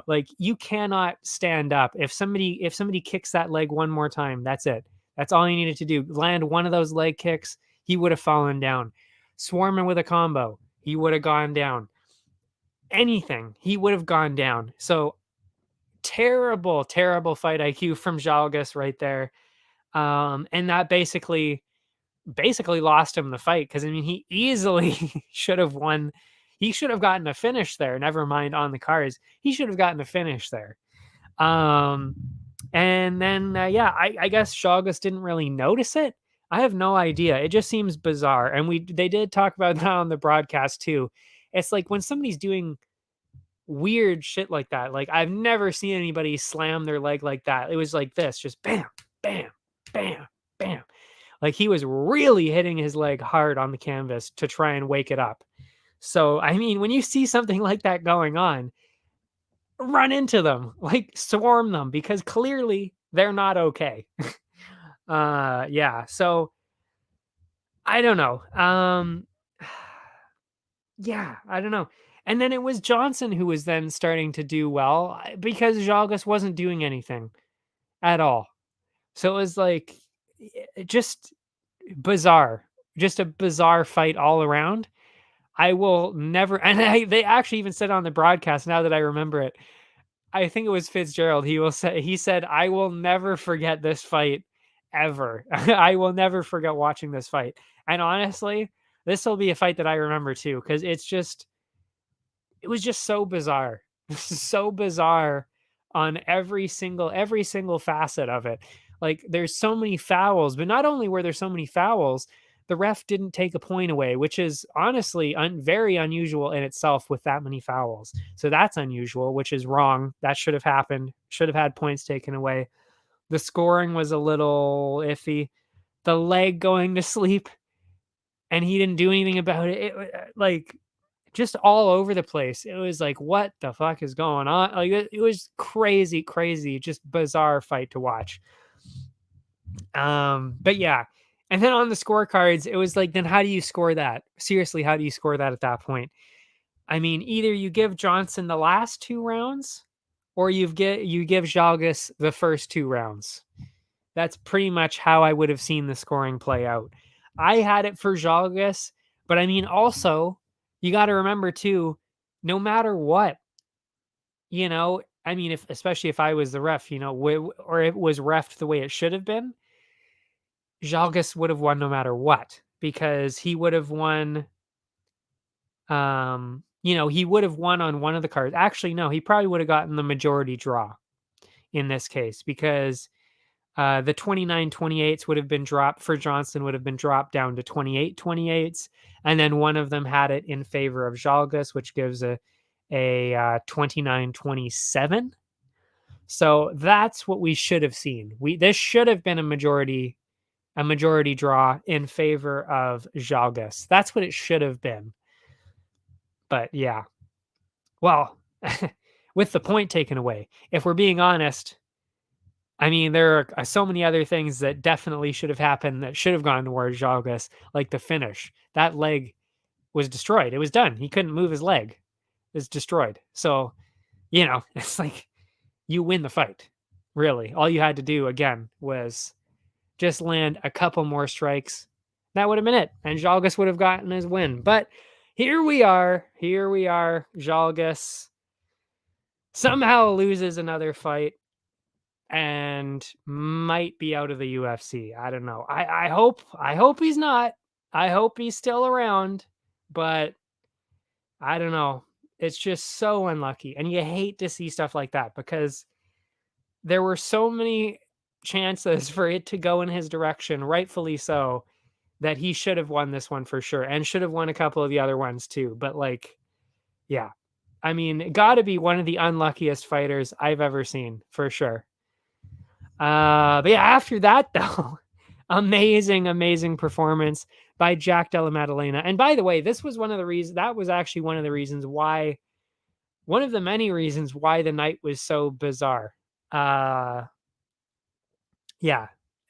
like, you cannot stand up. If somebody kicks that leg one more time, that's it. That's all he needed to do. Land one of those leg kicks, he would have fallen down. Swarming with a combo, he would have gone down. Anything, he would have gone down. So terrible fight IQ from Jalgas right there. And that basically lost him the fight because, I mean, he easily should have won. He should have gotten a finish there. Never mind on the cards. He should have gotten a finish there. And then, I guess Jalgas didn't really notice it. I have no idea. It just seems bizarre. And they did talk about that on the broadcast too. It's like when somebody's doing weird shit like that, like, I've never seen anybody slam their leg like that. It was like this, just bam, bam, bam, bam. Like, he was really hitting his leg hard on the canvas to try and wake it up. So, I mean, when you see something like that going on, run into them, like swarm them, because clearly they're not okay. Yeah, so I don't know. Yeah, I don't know. And then it was Johnson who was then starting to do well because Jalgus wasn't doing anything at all. So it was like just bizarre, just a bizarre fight all around. I will never, and they actually even said on the broadcast, now that I remember it, I think it was Fitzgerald. He said, "I will never forget this fight ever. I will never forget watching this fight." And honestly, this will be a fight that I remember too, because it was just so bizarre. So bizarre on every single facet of it. Like there's so many fouls, but not only were there so many fouls, the ref didn't take a point away, which is honestly very unusual in itself with that many fouls. So that's unusual, which is wrong. That should have happened. Should have had points taken away. The scoring was a little iffy. The leg going to sleep and he didn't do anything about it. Like just all over the place. It was like, what the fuck is going on? Like it was crazy, crazy, just bizarre fight to watch. But yeah. And then on the scorecards, it was like, then how do you score that? Seriously, how do you score that at that point? I mean, either you give Johnson the last 2 rounds, or you give Jalgus the first 2 rounds. That's pretty much how I would have seen the scoring play out. I had it for Jalgus, but I mean, also, you got to remember too, no matter what, I mean, especially if I was the ref, or it was refed the way it should have been, Jalgus would have won no matter what, because he would have won. He would have won on one of the cards. Actually, no, he probably would have gotten the majority draw in this case, because the 29-28s would have been dropped for Johnson, would have been dropped down to 28-28s. And then one of them had it in favor of Jalgus, which gives a 29-27. So that's what we should have seen. This should have been a majority draw in favor of Jalgus. That's what it should have been. But yeah, well, with the point taken away, if we're being honest, I mean, there are so many other things that definitely should have happened that should have gone towards Jalgus, like the finish. That leg was destroyed. It was done. He couldn't move his leg. It was destroyed. So, it's like you win the fight. Really. All you had to do, again, was just land a couple more strikes. That would have been it. And Jalgus would have gotten his win. But here we are. Jalgus somehow loses another fight and might be out of the UFC. I don't know. I hope he's not. I hope he's still around, but I don't know. It's just so unlucky. And you hate to see stuff like that, because there were so many chances for it to go in his direction, rightfully so, that he should have won this one for sure, and should have won a couple of the other ones too. But yeah. I mean, got to be one of the unluckiest fighters I've ever seen, for sure. But yeah, after that though, amazing performance by Jack Della Maddalena. And by the way, this was one of the reasons, that was actually one of the reasons why, one of the many reasons why the night was so bizarre. Yeah,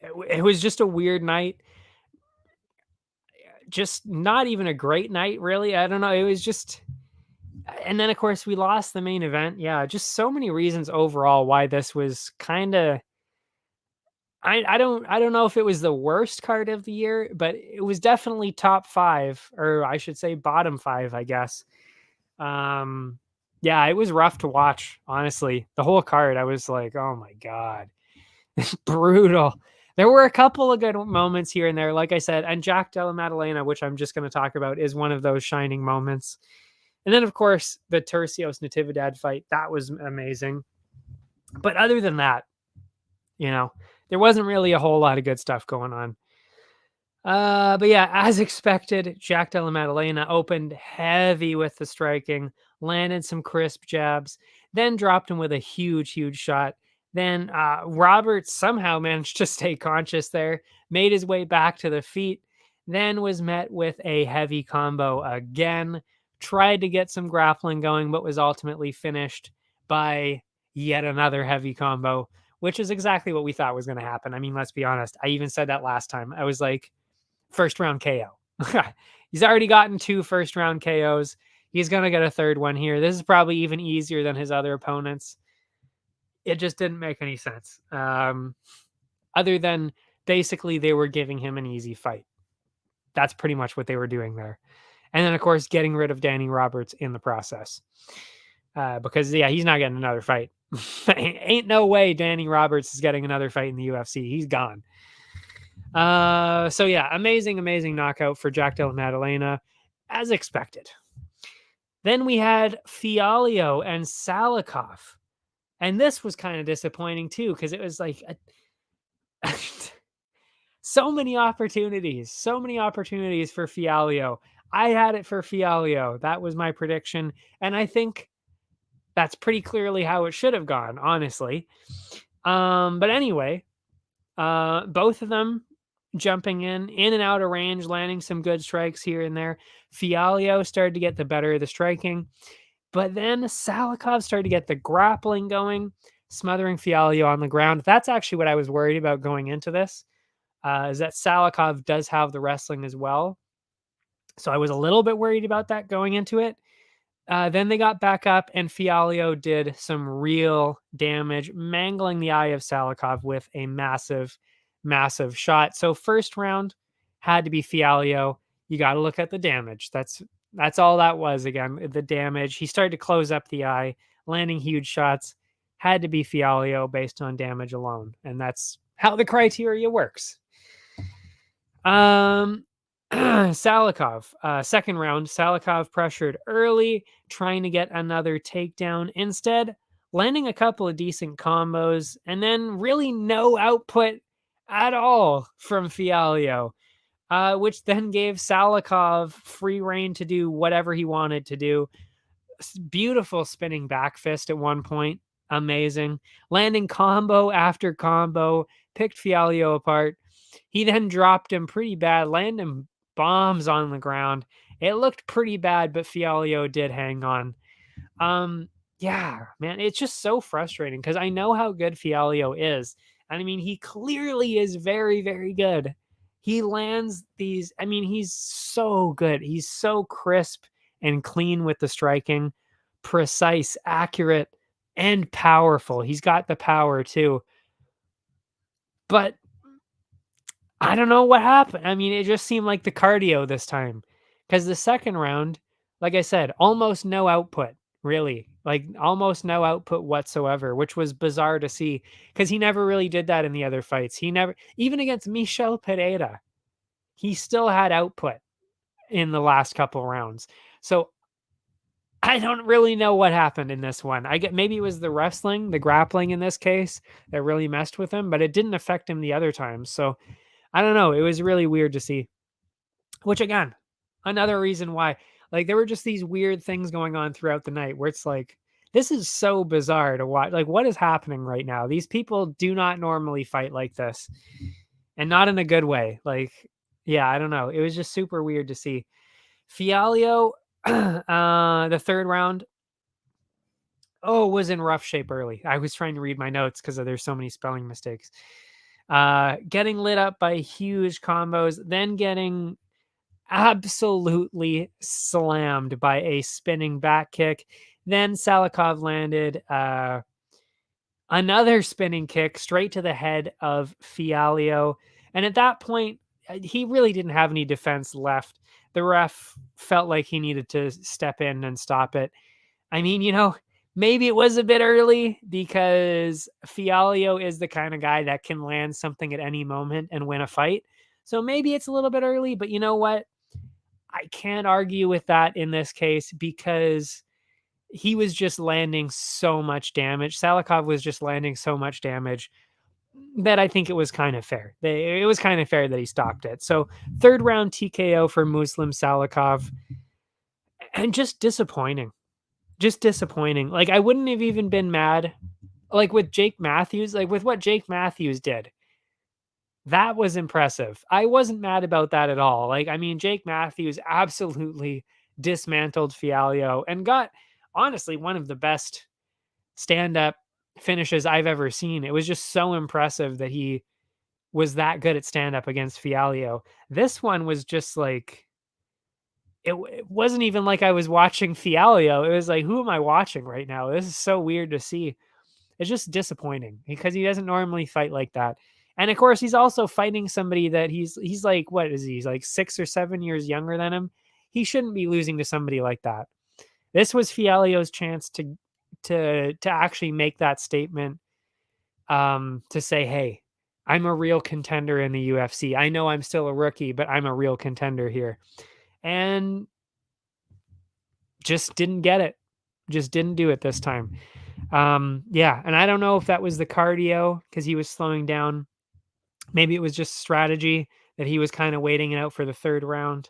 it was just a weird night. Just not even a great night, really. I don't know. It was just, and then of course we lost the main event. Yeah, just so many reasons overall why this was kind of, I don't know if it was the worst card of the year, but it was definitely top 5, or I should say bottom 5, I guess. Yeah, it was rough to watch, honestly. The whole card, I was like, oh my God, brutal. There were a couple of good moments here and there, like I said, and Jack Della Maddalena, which I'm just going to talk about, is one of those shining moments. And then, of course, the Tercios Natividad fight, that was amazing. But other than that, there wasn't really a whole lot of good stuff going on. But yeah, as expected, Jack Della Maddalena opened heavy with the striking, landed some crisp jabs, then dropped him with a huge shot. Then Roberts somehow managed to stay conscious there, made his way back to the feet, then was met with a heavy combo again, tried to get some grappling going, but was ultimately finished by yet another heavy combo, which is exactly what we thought was going to happen. I mean, let's be honest. I even said that last time. I was like, first round KO. He's already gotten 2 first round KOs. He's going to get a third one here. This is probably even easier than his other opponents. It just didn't make any sense. Other than basically they were giving him an easy fight. That's pretty much what they were doing there. And then, of course, getting rid of Danny Roberts in the process. Because, yeah, he's not getting another fight. Ain't no way Danny Roberts is getting another fight in the UFC. He's gone. So, yeah, amazing knockout for Jack Della Maddalena, as expected. Then we had Fialho and Salikov. And this was kind of disappointing, too, because it was like so many opportunities for Fialho. I had it for Fialho. That was my prediction. And I think that's pretty clearly how it should have gone, honestly. But anyway, both of them jumping in and out of range, landing some good strikes here and there. Fialho started to get the better of the striking, but then Salikov started to get the grappling going, smothering Fialho on the ground. That's actually what I was worried about going into this, is that Salikov does have the wrestling as well. So I was a little bit worried about that going into it. Then they got back up, and Fialho did some real damage, mangling the eye of Salikov with a massive shot. So first round had to be Fialho. You got to look at the damage. That's all that was. Again, the damage. He started to close up the eye, landing huge shots. Had to be Fialho based on damage alone, and that's how the criteria works. Salikov, second round, Salikov pressured early, trying to get another takedown. Instead, landing a couple of decent combos, and then really no output at all from Fialho, which then gave Salikov free reign to do whatever he wanted to do. Beautiful spinning back fist at one point. Amazing. Landing combo after combo, picked Fialho apart. He then dropped him pretty bad, landing bombs on the ground. It looked pretty bad, but Fialho did hang on. Yeah, man, it's just so frustrating because I know how good Fialho is. And I mean, he clearly is very, very good. He lands these, I mean, he's so good. He's so crisp and clean with the striking, precise, accurate, and powerful. He's got the power too. But I don't know what happened. I mean, it just seemed like the cardio this time. Because the second round, like I said, almost no output, really. Like almost no output whatsoever, which was bizarre to see. Because he never really did that in the other fights. He never, even against Michel Pereira, he still had output in the last couple rounds. So I don't really know what happened in this one. I get maybe it was the wrestling, the grappling in this case that really messed with him, but it didn't affect him the other times. So I don't know. It was really weird to see. Which again, another reason why, like, there were just these weird things going on throughout the night where it's like, this is so bizarre to watch. Like, what is happening right now? These people do not normally fight like this, and not in a good way. Like, yeah, I don't know. It was just super weird to see. Fialho, the third round, was in rough shape early. I was trying to read my notes because there's so many spelling mistakes. Getting lit up by huge combos, then getting absolutely slammed by a spinning back kick. Then Salikov landed another spinning kick straight to the head of Fialho. And at that point, he really didn't have any defense left. The ref felt like he needed to step in and stop it. I mean, maybe it was a bit early because Fialho is the kind of guy that can land something at any moment and win a fight. So maybe it's a little bit early, but you know what? I can't argue with that in this case because he was just landing so much damage. Salikov was just landing so much damage that I think it was kind of fair. It was kind of fair that he stopped it. So third round TKO for Muslim Salikov, and just disappointing. Just disappointing. Like, I wouldn't have even been mad, like with Jake Matthews, like with what Jake Matthews did. That was impressive. I wasn't mad about that at all. Like, I mean, Jake Matthews absolutely dismantled Fialho and got, honestly, one of the best stand-up finishes I've ever seen. It was just so impressive that he was that good at stand-up against Fialho. This one was just like it wasn't even like I was watching Fialho. It was like, who am I watching right now? This is so weird to see. It's just disappointing because he doesn't normally fight like that. And of course, he's also fighting somebody that he's like, what is he? He's like 6 or 7 years younger than him. He shouldn't be losing to somebody like that. This was Fialho's chance to actually make that statement, to say, hey, I'm a real contender in the UFC. I know I'm still a rookie, but I'm a real contender here. And just didn't get it. Just didn't do it this time. Yeah, and I don't know if that was the cardio because he was slowing down. Maybe it was just strategy that he was kind of waiting it out for the third round.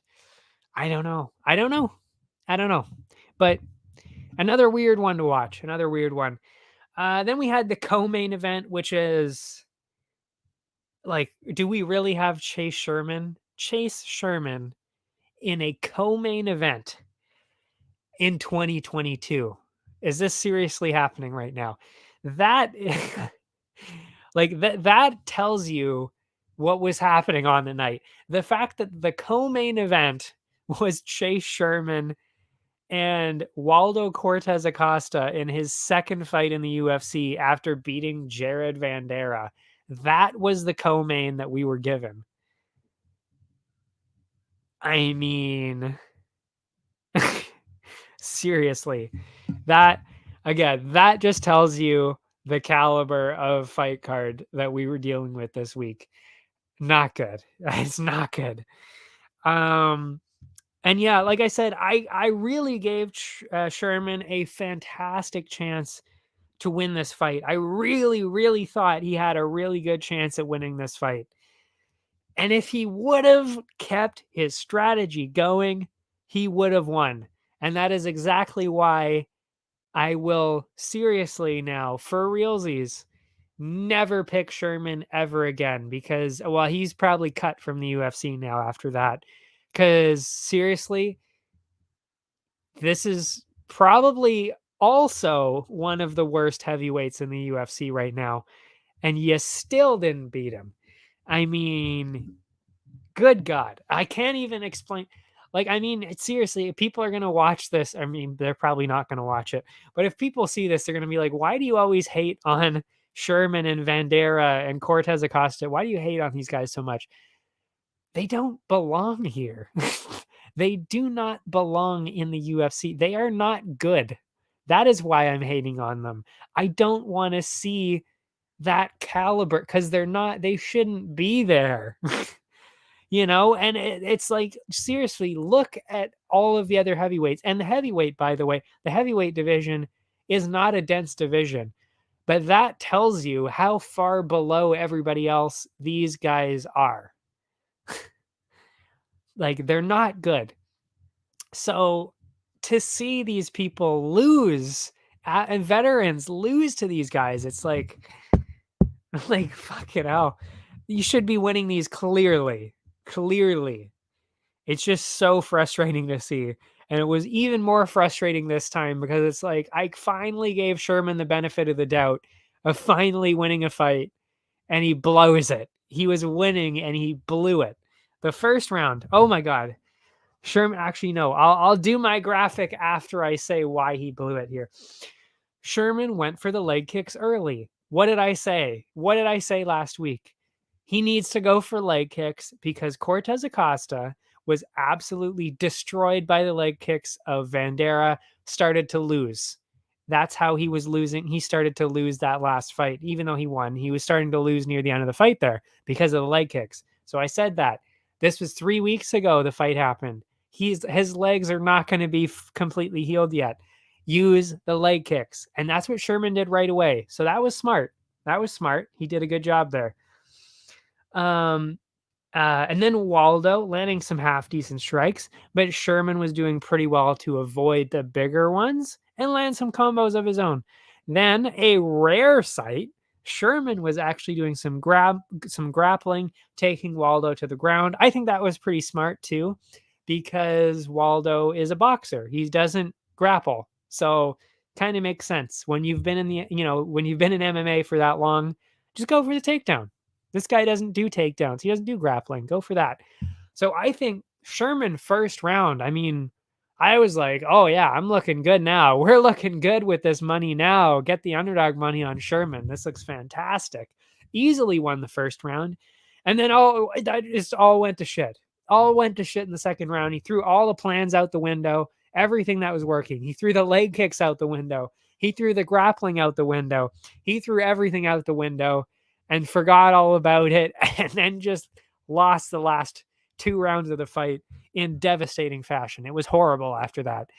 I don't know. I don't know. I don't know. But another weird one to watch. Another weird one. Then we had the co-main event, which is like, do we really have Chase Sherman? Chase Sherman in a co-main event in 2022. Is this seriously happening right now? That like that tells you what was happening on the night. The fact that the co-main event was Chase Sherman and Waldo Cortez Acosta in his second fight in the UFC after beating Jared Vandera. That was the co-main that we were given. I mean, seriously, that again, that just tells you the caliber of fight card that we were dealing with this week. Not good. It's not good. And yeah, like I said, I really gave Sherman a fantastic chance to win this fight. I really thought he had a really good chance at winning this fight. And if he would have kept his strategy going, he would have won. And that is exactly why I will seriously now, for realsies, never pick Sherman ever again because, well, he's probably cut from the UFC now after that. Because seriously, this is probably also one of the worst heavyweights in the UFC right now. And you still didn't beat him. I mean, good God. I can't even explain. Like, I mean, seriously, if people are going to watch this, I mean, they're probably not going to watch it. But if people see this, they're going to be like, why do you always hate on Sherman and Vandera and Cortez Acosta? Why do you hate on these guys so much? They don't belong here. They do not belong in the UFC. They are not good. That is why I'm hating on them. I don't want to see that caliber because they shouldn't be there. And it's like, seriously, look at all of the other heavyweights. And the heavyweight, by the way, the heavyweight division is not a dense division, but that tells you how far below everybody else these guys are. Like, they're not good. So to see these people lose and veterans lose to these guys, it's like fucking hell. You should be winning these clearly. Clearly. It's just so frustrating to see. And it was even more frustrating this time because it's like I finally gave Sherman the benefit of the doubt of finally winning a fight, and he blows it. He was winning and he blew it. The first round, oh my God. Sherman, actually, no, I'll do my graphic after I say why he blew it here. Sherman went for the leg kicks early. What did I say? What did I say last week? He needs to go for leg kicks because Cortez Acosta was absolutely destroyed by the leg kicks of Vandera, started to lose. That's how he was losing. He started to lose that last fight. Even though he won, he was starting to lose near the end of the fight there because of the leg kicks. So I said that. This was 3 weeks ago the fight happened. His legs are not going to be completely healed yet. Use the leg kicks. And that's what Sherman did right away. So that was smart. That was smart. He did a good job there. And then Waldo landing some half decent strikes, but Sherman was doing pretty well to avoid the bigger ones and land some combos of his own. Then a rare sight, Sherman was actually doing some grappling, taking Waldo to the ground. I think that was pretty smart too, because Waldo is a boxer. He doesn't grapple. So kind of makes sense. When you've been in when you've been in MMA for that long, just go for the takedown. This guy doesn't do takedowns. He doesn't do grappling. Go for that. So I think Sherman first round, I mean, I was like, oh yeah, I'm looking good now. We're looking good with this money now. Get the underdog money on Sherman. This looks fantastic. Easily won the first round. And then that just all went to shit. All went to shit in the second round. He threw all the plans out the window, everything that was working. He threw the leg kicks out the window. He threw the grappling out the window. He threw everything out the window and forgot all about it, and then just lost the last 2 rounds of the fight in devastating fashion. It was horrible after that.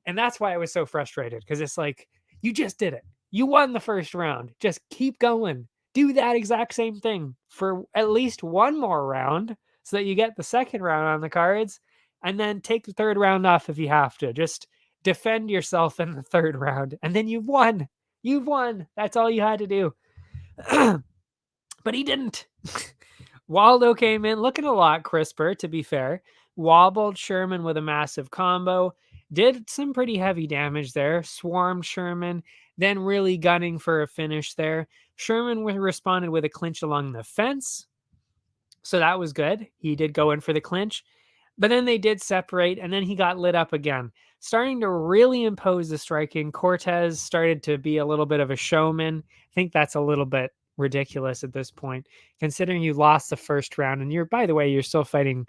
And that's why I was so frustrated, because it's like, you just did it. You won the first round. Just keep going. Do that exact same thing for at least one more round so that you get the second round on the cards, and then take the third round off if you have to. Just defend yourself in the third round, and then you've won. You've won. That's all you had to do. But he didn't. Waldo came in looking a lot crisper, to be fair. Wobbled Sherman with a massive combo. Did some pretty heavy damage there. Swarmed Sherman, then really gunning for a finish there. Sherman responded with a clinch along the fence. So that was good. He did go in for the clinch. But then they did separate, and then he got lit up again. Starting to really impose the striking. Cortez started to be a little bit of a showman. I think that's a little bit ridiculous at this point, considering you lost the first round. And by the way, you're still fighting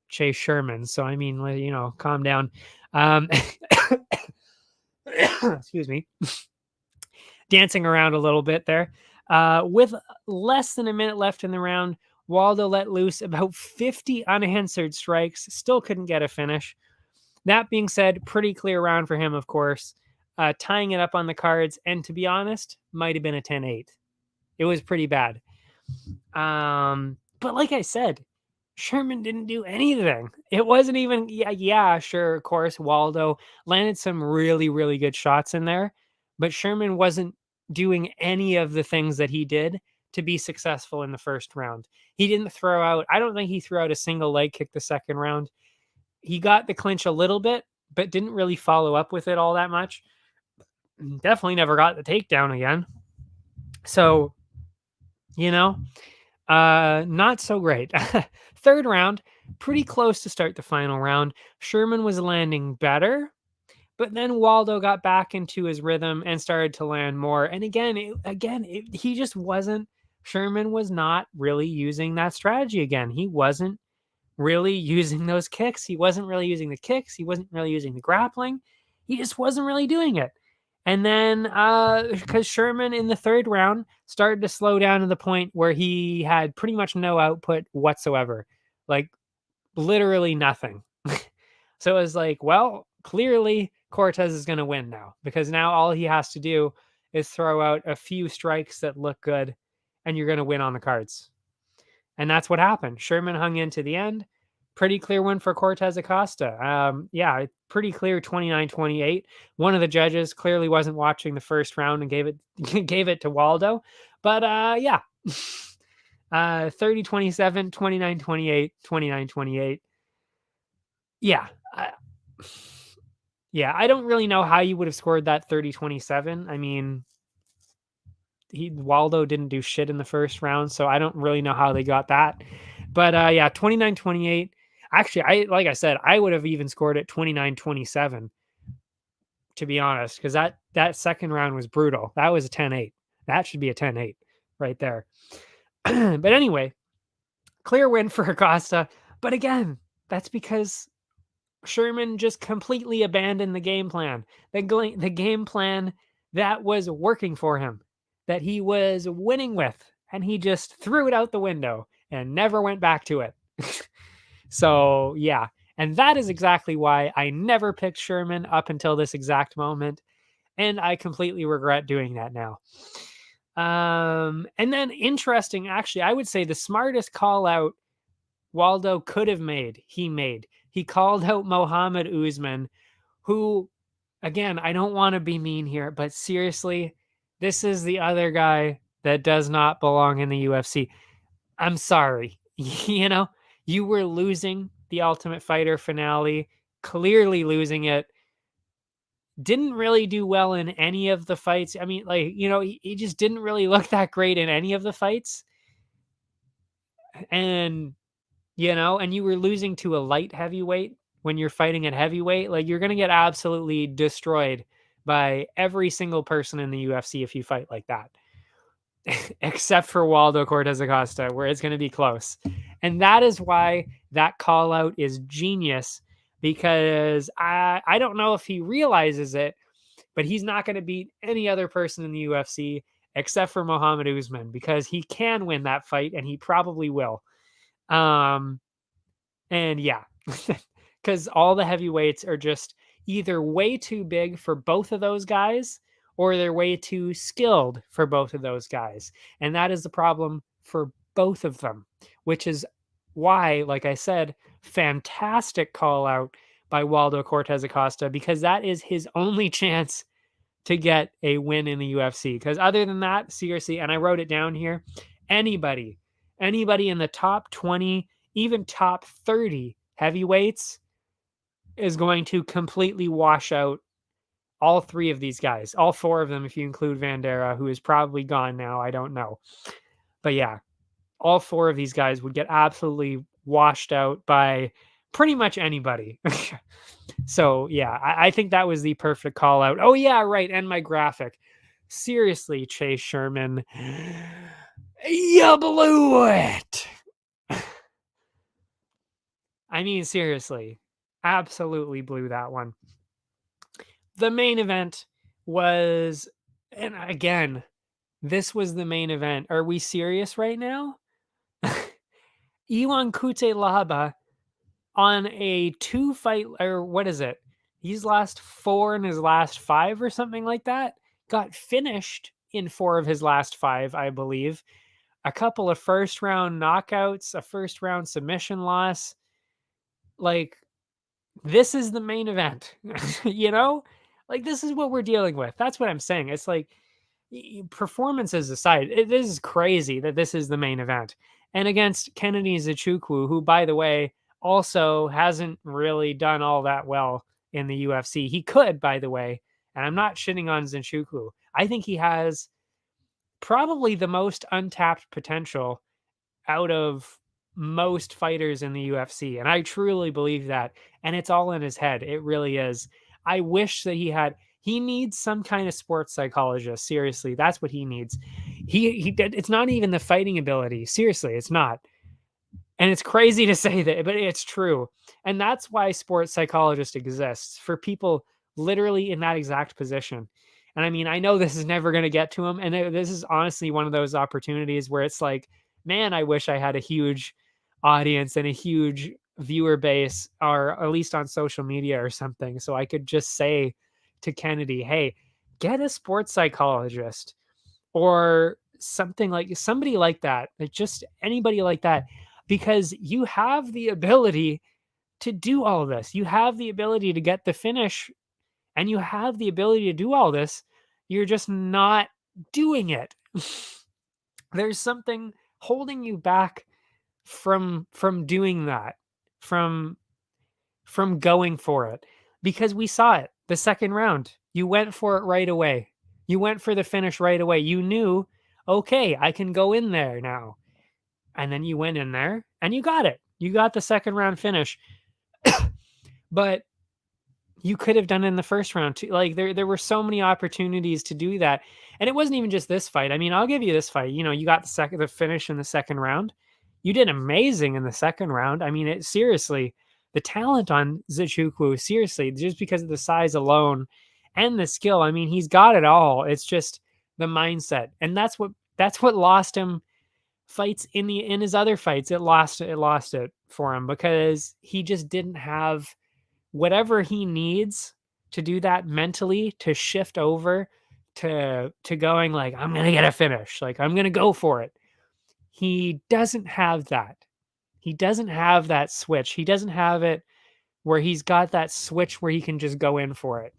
Chase Sherman. So, I mean, calm down. Excuse me. Dancing around a little bit there. With less than a minute left in the round, Waldo let loose about 50 unanswered strikes, still couldn't get a finish. That being said, pretty clear round for him, of course, tying it up on the cards, and to be honest, might have been a 10-8. It was pretty bad. But like I said, Sherman didn't do anything. It wasn't even, yeah, sure, of course, Waldo landed some really, really good shots in there, but Sherman wasn't doing any of the things that he did to be successful in the first round. He didn't I don't think he threw out a single leg kick the second round. He got the clinch a little bit, but didn't really follow up with it all that much. Definitely never got the takedown again. So, not so great. Third round, pretty close to start the final round. Sherman was landing better, but then Waldo got back into his rhythm and started to land more. And he just wasn't. Sherman was not really using that strategy again. He wasn't really using those kicks. He wasn't really using the kicks. He wasn't really using the grappling. He just wasn't really doing it. And then, because Sherman in the third round started to slow down to the point where he had pretty much no output whatsoever, like literally nothing. So it was like, well, clearly Cortez is going to win now, because now all he has to do is throw out a few strikes that look good, and you're going to win on the cards. And that's what happened. Sherman hung in to the end. Pretty clear win for Cortez Acosta. Pretty clear 29-28. One of the judges clearly wasn't watching the first round and gave it to Waldo. But 30-27, 29-28, 29-28. Yeah. I don't really know how you would have scored that 30-27. I mean, Waldo didn't do shit in the first round, so I don't really know how they got that. But 29-28. Actually, like I said, I would have even scored it 29-27, to be honest, because that second round was brutal. That was a 10-8. That should be a 10-8 right there. But anyway, clear win for Acosta. But again, that's because Sherman just completely abandoned the game plan. The game plan that was working for him, that he was winning with, and he just threw it out the window and never went back to it. So, yeah. And that is exactly why I never picked Sherman up until this exact moment. And I completely regret doing that now. And then interesting, actually, I would say the smartest call out Waldo could have made, he made. He called out Mohammed Usman, who, again, I don't want to be mean here, but seriously, this is the other guy that does not belong in the UFC. I'm sorry. You were losing the Ultimate Fighter finale, clearly losing it. didn't really do well in any of the fights. I mean, like, he just didn't really look that great in any of the fights. And, and you were losing to a light heavyweight when you're fighting at heavyweight, like, you're going to get absolutely destroyed by every single person in the UFC if you fight like that. Except for Waldo Cortez Acosta, where it's going to be close. And that is why that call out is genius, because I don't know if he realizes it, but he's not going to beat any other person in the UFC except for Muhammad Usman, because he can win that fight and he probably will. And yeah, because all the heavyweights are just either way too big for both of those guys, or they're way too skilled for both of those guys. And that is the problem for both of them, which is why, like I said, fantastic call out by Waldo Cortez Acosta, because that is his only chance to get a win in the UFC. Because other than that, seriously, and I wrote it down here, anybody in the top 20, even top 30 heavyweights is going to completely wash out all three of these guys, all four of them, if you include Vandera, who is probably gone now. I don't know. But yeah, all four of these guys would get absolutely washed out by pretty much anybody. So yeah, I think that was the perfect call out. Oh yeah, right. And my graphic. Seriously, Chase Sherman. You blew it. I mean, seriously, absolutely blew that one. The main event was, and again, this was the main event. Are we serious right now? Iwan Kutelaba on a 2-fight, or what is it? He's lost 4 in his last 5 or something like that. Got finished in 4 of his last 5, I believe. A couple of first round knockouts, a first round submission loss. Like, this is the main event, Like, this is what we're dealing with. That's what I'm saying. It's like, performances aside, it is crazy that this is the main event. And against Kennedy Nzechukwu, who, by the way, also hasn't really done all that well in the UFC. He could, by the way, and I'm not shitting on Nzechukwu. I think he has probably the most untapped potential out of most fighters in the UFC. And I truly believe that. And it's all in his head. It really is. I wish that he needs some kind of sports psychologist. Seriously, that's what he needs. It's not even the fighting ability. Seriously, it's not. And it's crazy to say that, but it's true. And that's why sports psychologist exists, for people literally in that exact position. And I mean, I know this is never going to get to him. And this is honestly one of those opportunities where it's like, man, I wish I had a huge audience and a huge viewer base, or at least on social media or something. So I could just say to Kennedy, hey, get a sports psychologist or something, like somebody like that, like just anybody like that, because you have the ability to do all this. You have the ability to get the finish, and you have the ability to do all this. You're just not doing it. There's something holding you back from doing that, from going for it, because we saw it the second round. You went for it right away. You went for the finish right away. You knew, okay, I can go in there now. And then you went in there and you got it. You got the second round finish. But you could have done it in the first round too. Like, there were so many opportunities to do that. And it wasn't even just this fight. I mean, I'll give you this fight. You got the finish in the second round. You did amazing in the second round. I mean, seriously, the talent on Nzechukwu, seriously, just because of the size alone and the skill. I mean, he's got it all. It's just the mindset. And that's what lost him fights in his other fights. It lost it for him, because he just didn't have whatever he needs to do that mentally, to shift over to going like, I'm going to get a finish. Like, I'm going to go for it. He doesn't have that. He doesn't have that switch. He doesn't have it where he's got that switch where he can just go in for it.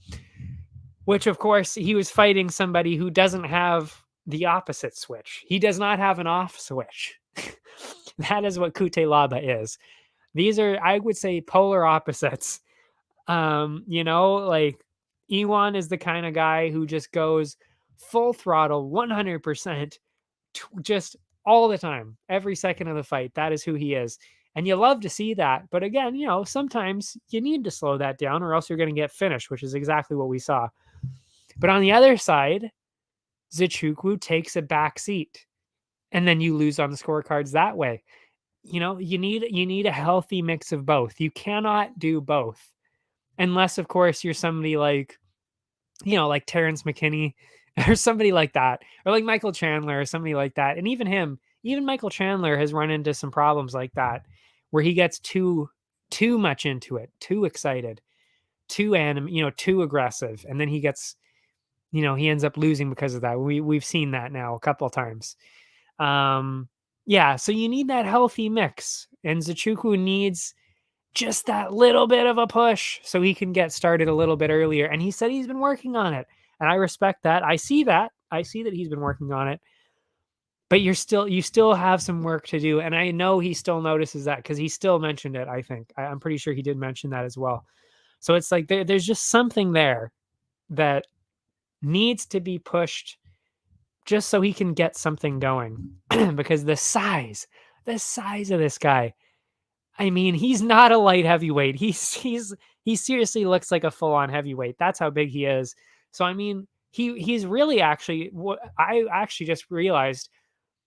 Which, of course, he was fighting somebody who doesn't have the opposite switch. He does not have an off switch. That is what Kutelaba is. These are, I would say, polar opposites. Like, Iwan is the kind of guy who just goes full throttle, 100%, just all the time, every second of the fight. That is who he is. And you love to see that. But again, sometimes you need to slow that down or else you're going to get finished, which is exactly what we saw. But on the other side, Zichukwu takes a back seat and then you lose on the scorecards that way. You need a healthy mix of both. You cannot do both unless, of course, you're somebody like, like Terrence McKinney or somebody like that, or like Michael Chandler or somebody like that. And even Michael Chandler has run into some problems like that, where he gets too much into it, too excited, too aggressive, and then he ends up losing because of that. We've seen that now a couple of times. Yeah, so you need that healthy mix, and Zichukwu needs just that little bit of a push so he can get started a little bit earlier. And he said he's been working on it. And I respect that. I see that. I see that he's been working on it. But you still have some work to do. And I know he still notices that because he still mentioned it, I think. I'm pretty sure he did mention that as well. So it's like there's just something there that needs to be pushed just so he can get something going. Because the size of this guy, I mean, he's not a light heavyweight. He seriously looks like a full-on heavyweight. That's how big he is. So I mean, he's really actually what I actually just realized,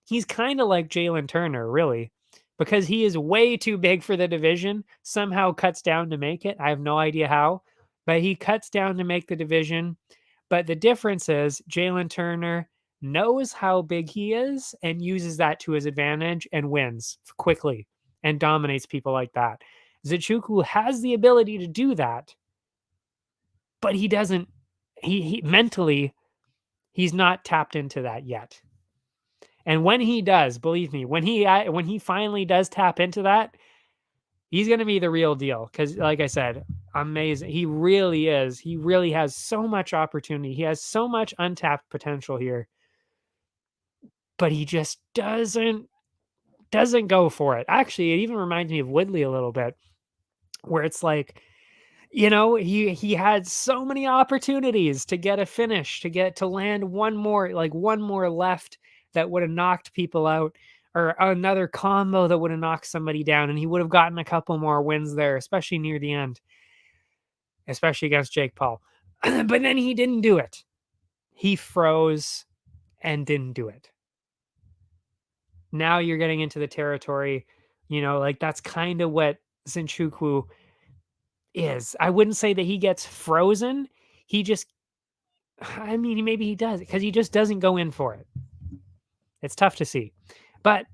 he's kind of like Jalen Turner, really, because he is way too big for the division, somehow cuts down to make it. I have no idea how, but he cuts down to make the division. But the difference is Jalen Turner knows how big he is and uses that to his advantage and wins quickly and dominates people like that. Zichukwu has the ability to do that, but he doesn't. He mentally, he's not tapped into that yet. And when he does, believe me, when he finally does tap into that, he's going to be the real deal. Because, like I said, amazing. He really is. He really has so much opportunity. He has so much untapped potential here, but he just doesn't go for it. Actually, it even reminds me of Woodley a little bit, where it's like, he had so many opportunities to get a finish, to land one more left that would have knocked people out, or another combo that would have knocked somebody down, and he would have gotten a couple more wins there, especially near the end, especially against Jake Paul. But then he didn't do it. He froze and didn't do it. Now you're getting into the territory, like that's kind of what Zichukwu is. I wouldn't say that he gets frozen. He just, I mean, maybe he does, because he just doesn't go in for it. It's tough to see, but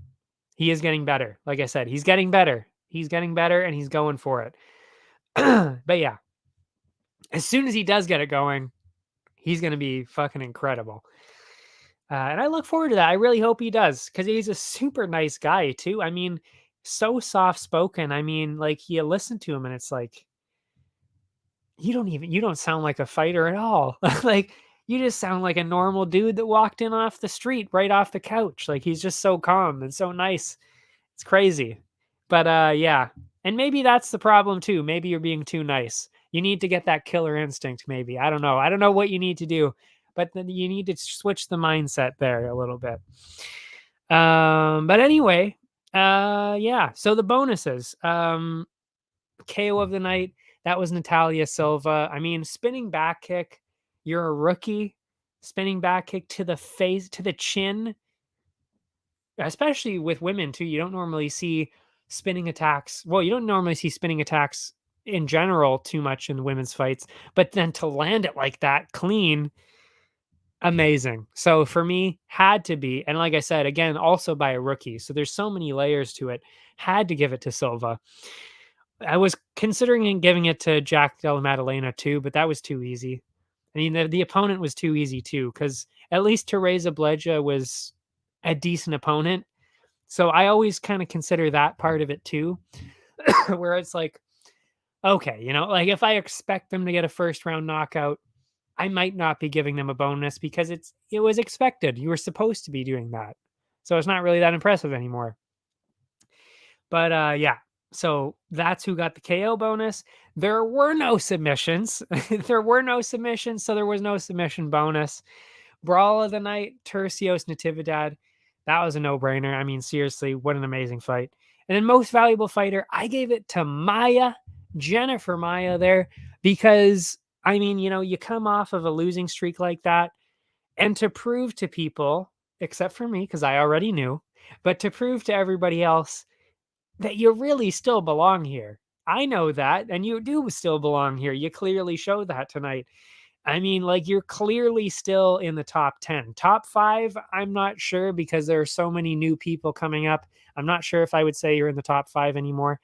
he is getting better. Like I said, he's getting better. He's getting better and he's going for it. But yeah, as soon as he does get it going, he's going to be fucking incredible. And I look forward to that. I really hope he does, because he's a super nice guy too. I mean, so soft spoken. I mean, like, you listen to him and it's like, you don't sound like a fighter at all. Like, you just sound like a normal dude that walked in off the street, right off the couch. Like, he's just so calm and so nice. It's crazy. But yeah. And maybe that's the problem too. Maybe you're being too nice. You need to get that killer instinct, maybe. I don't know. I don't know what you need to do, but then you need to switch the mindset there a little bit. But anyway, yeah. So the bonuses. KO of the night, that was Natalia Silva. I mean, spinning back kick, you're a rookie. Spinning back kick to the face, to the chin, especially with women too. You don't normally see spinning attacks. Well, you don't normally see spinning attacks in general too much in women's fights, but then to land it like that clean, amazing. So for me, had to be, and like I said, again, also by a rookie. So there's so many layers to it. Had to give it to Silva. I was considering giving it to Jack Della Maddalena too, but that was too easy. I mean, the opponent was too easy too, because at least Teresa Bleja was a decent opponent. So I always kind of consider that part of it too, where it's like, okay, like if I expect them to get a first round knockout, I might not be giving them a bonus because it was expected. You were supposed to be doing that. So it's not really that impressive anymore. But yeah, So that's who got the KO bonus. There were no submissions. There were no submissions, so there was no submission bonus. Brawl of the night, Tercios Natividad. That was a no-brainer. I mean, seriously, what an amazing fight. And then most valuable fighter, I gave it to Maya, Jennifer Maya there, because I mean, you come off of a losing streak like that, and to prove to people, except for me, because I already knew, but to prove to everybody else that you really still belong here. I know that, and you do still belong here. You clearly showed that tonight. I mean, like, you're clearly still in the top 10. Top 5, I'm not sure because there are so many new people coming up. I'm not sure if I would say you're in the top 5 anymore,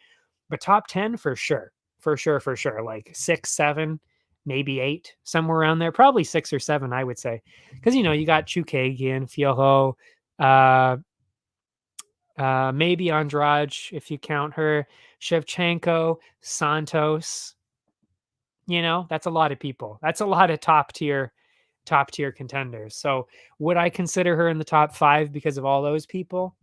but top 10 for sure. For sure, for sure. Like 6, 7, maybe 8, somewhere around there. Probably 6 or 7, I would say. Because, you got Chukagian, Fiorot, uh, maybe Andrade, if you count her, Shevchenko, Santos. That's a lot of people. That's a lot of top tier contenders. So would I consider her in the top 5 because of all those people?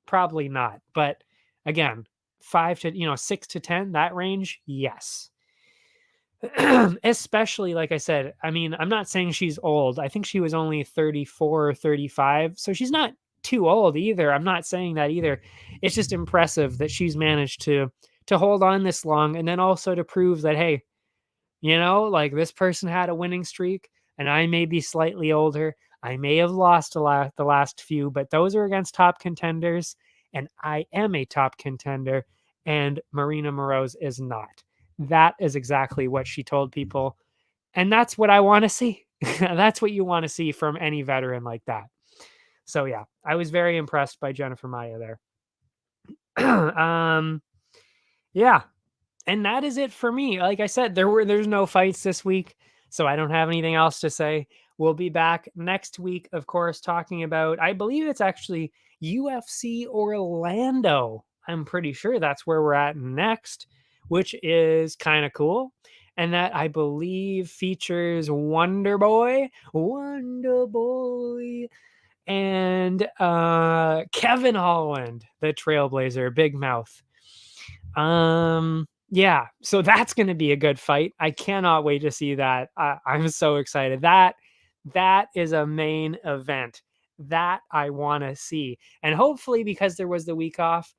Probably not. But again, 5 to 6 to 10, that range, yes. Especially, like I said, I mean, I'm not saying she's old. I think she was only 34 or 35, so she's not too old either. I'm not saying that either. It's just impressive that she's managed to hold on this long, and then also to prove that, hey, like, this person had a winning streak, and I may be slightly older. I may have lost the last few, but those are against top contenders, and I am a top contender, and Marina Moroz is not. That is exactly what she told people, and that's what I want to see. That's what you want to see from any veteran like that. So yeah, I was very impressed by Jennifer Maya there. Yeah, and that is it for me. Like I said, there's no fights this week, so I don't have anything else to say. We'll be back next week, of course, talking about, I believe it's actually UFC Orlando. I'm pretty sure that's where we're at next, which is kind of cool. And that, I believe, features Wonder Boy, and Kevin Holland, the Trailblazer, Big Mouth. Yeah, so that's going to be a good fight. I cannot wait to see that. I'm so excited. That is a main event that I want to see. And hopefully, because there was the week off,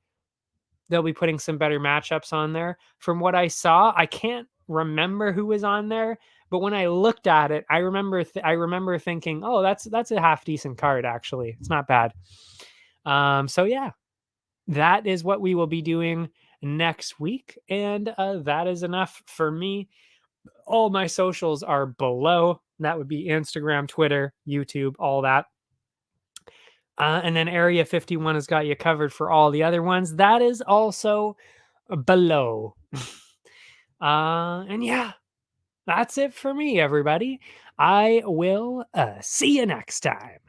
they'll be putting some better matchups on there. From what I saw, I can't remember who was on there, but when I looked at it, I remember thinking, "Oh, that's a half decent card actually. It's not bad." So yeah, that is what we will be doing next week. And that is enough for me. All my socials are below. That would be Instagram, Twitter, YouTube, all that. And then Area 51 has got you covered for all the other ones. That is also below. And yeah, that's it for me, everybody. I will see you next time.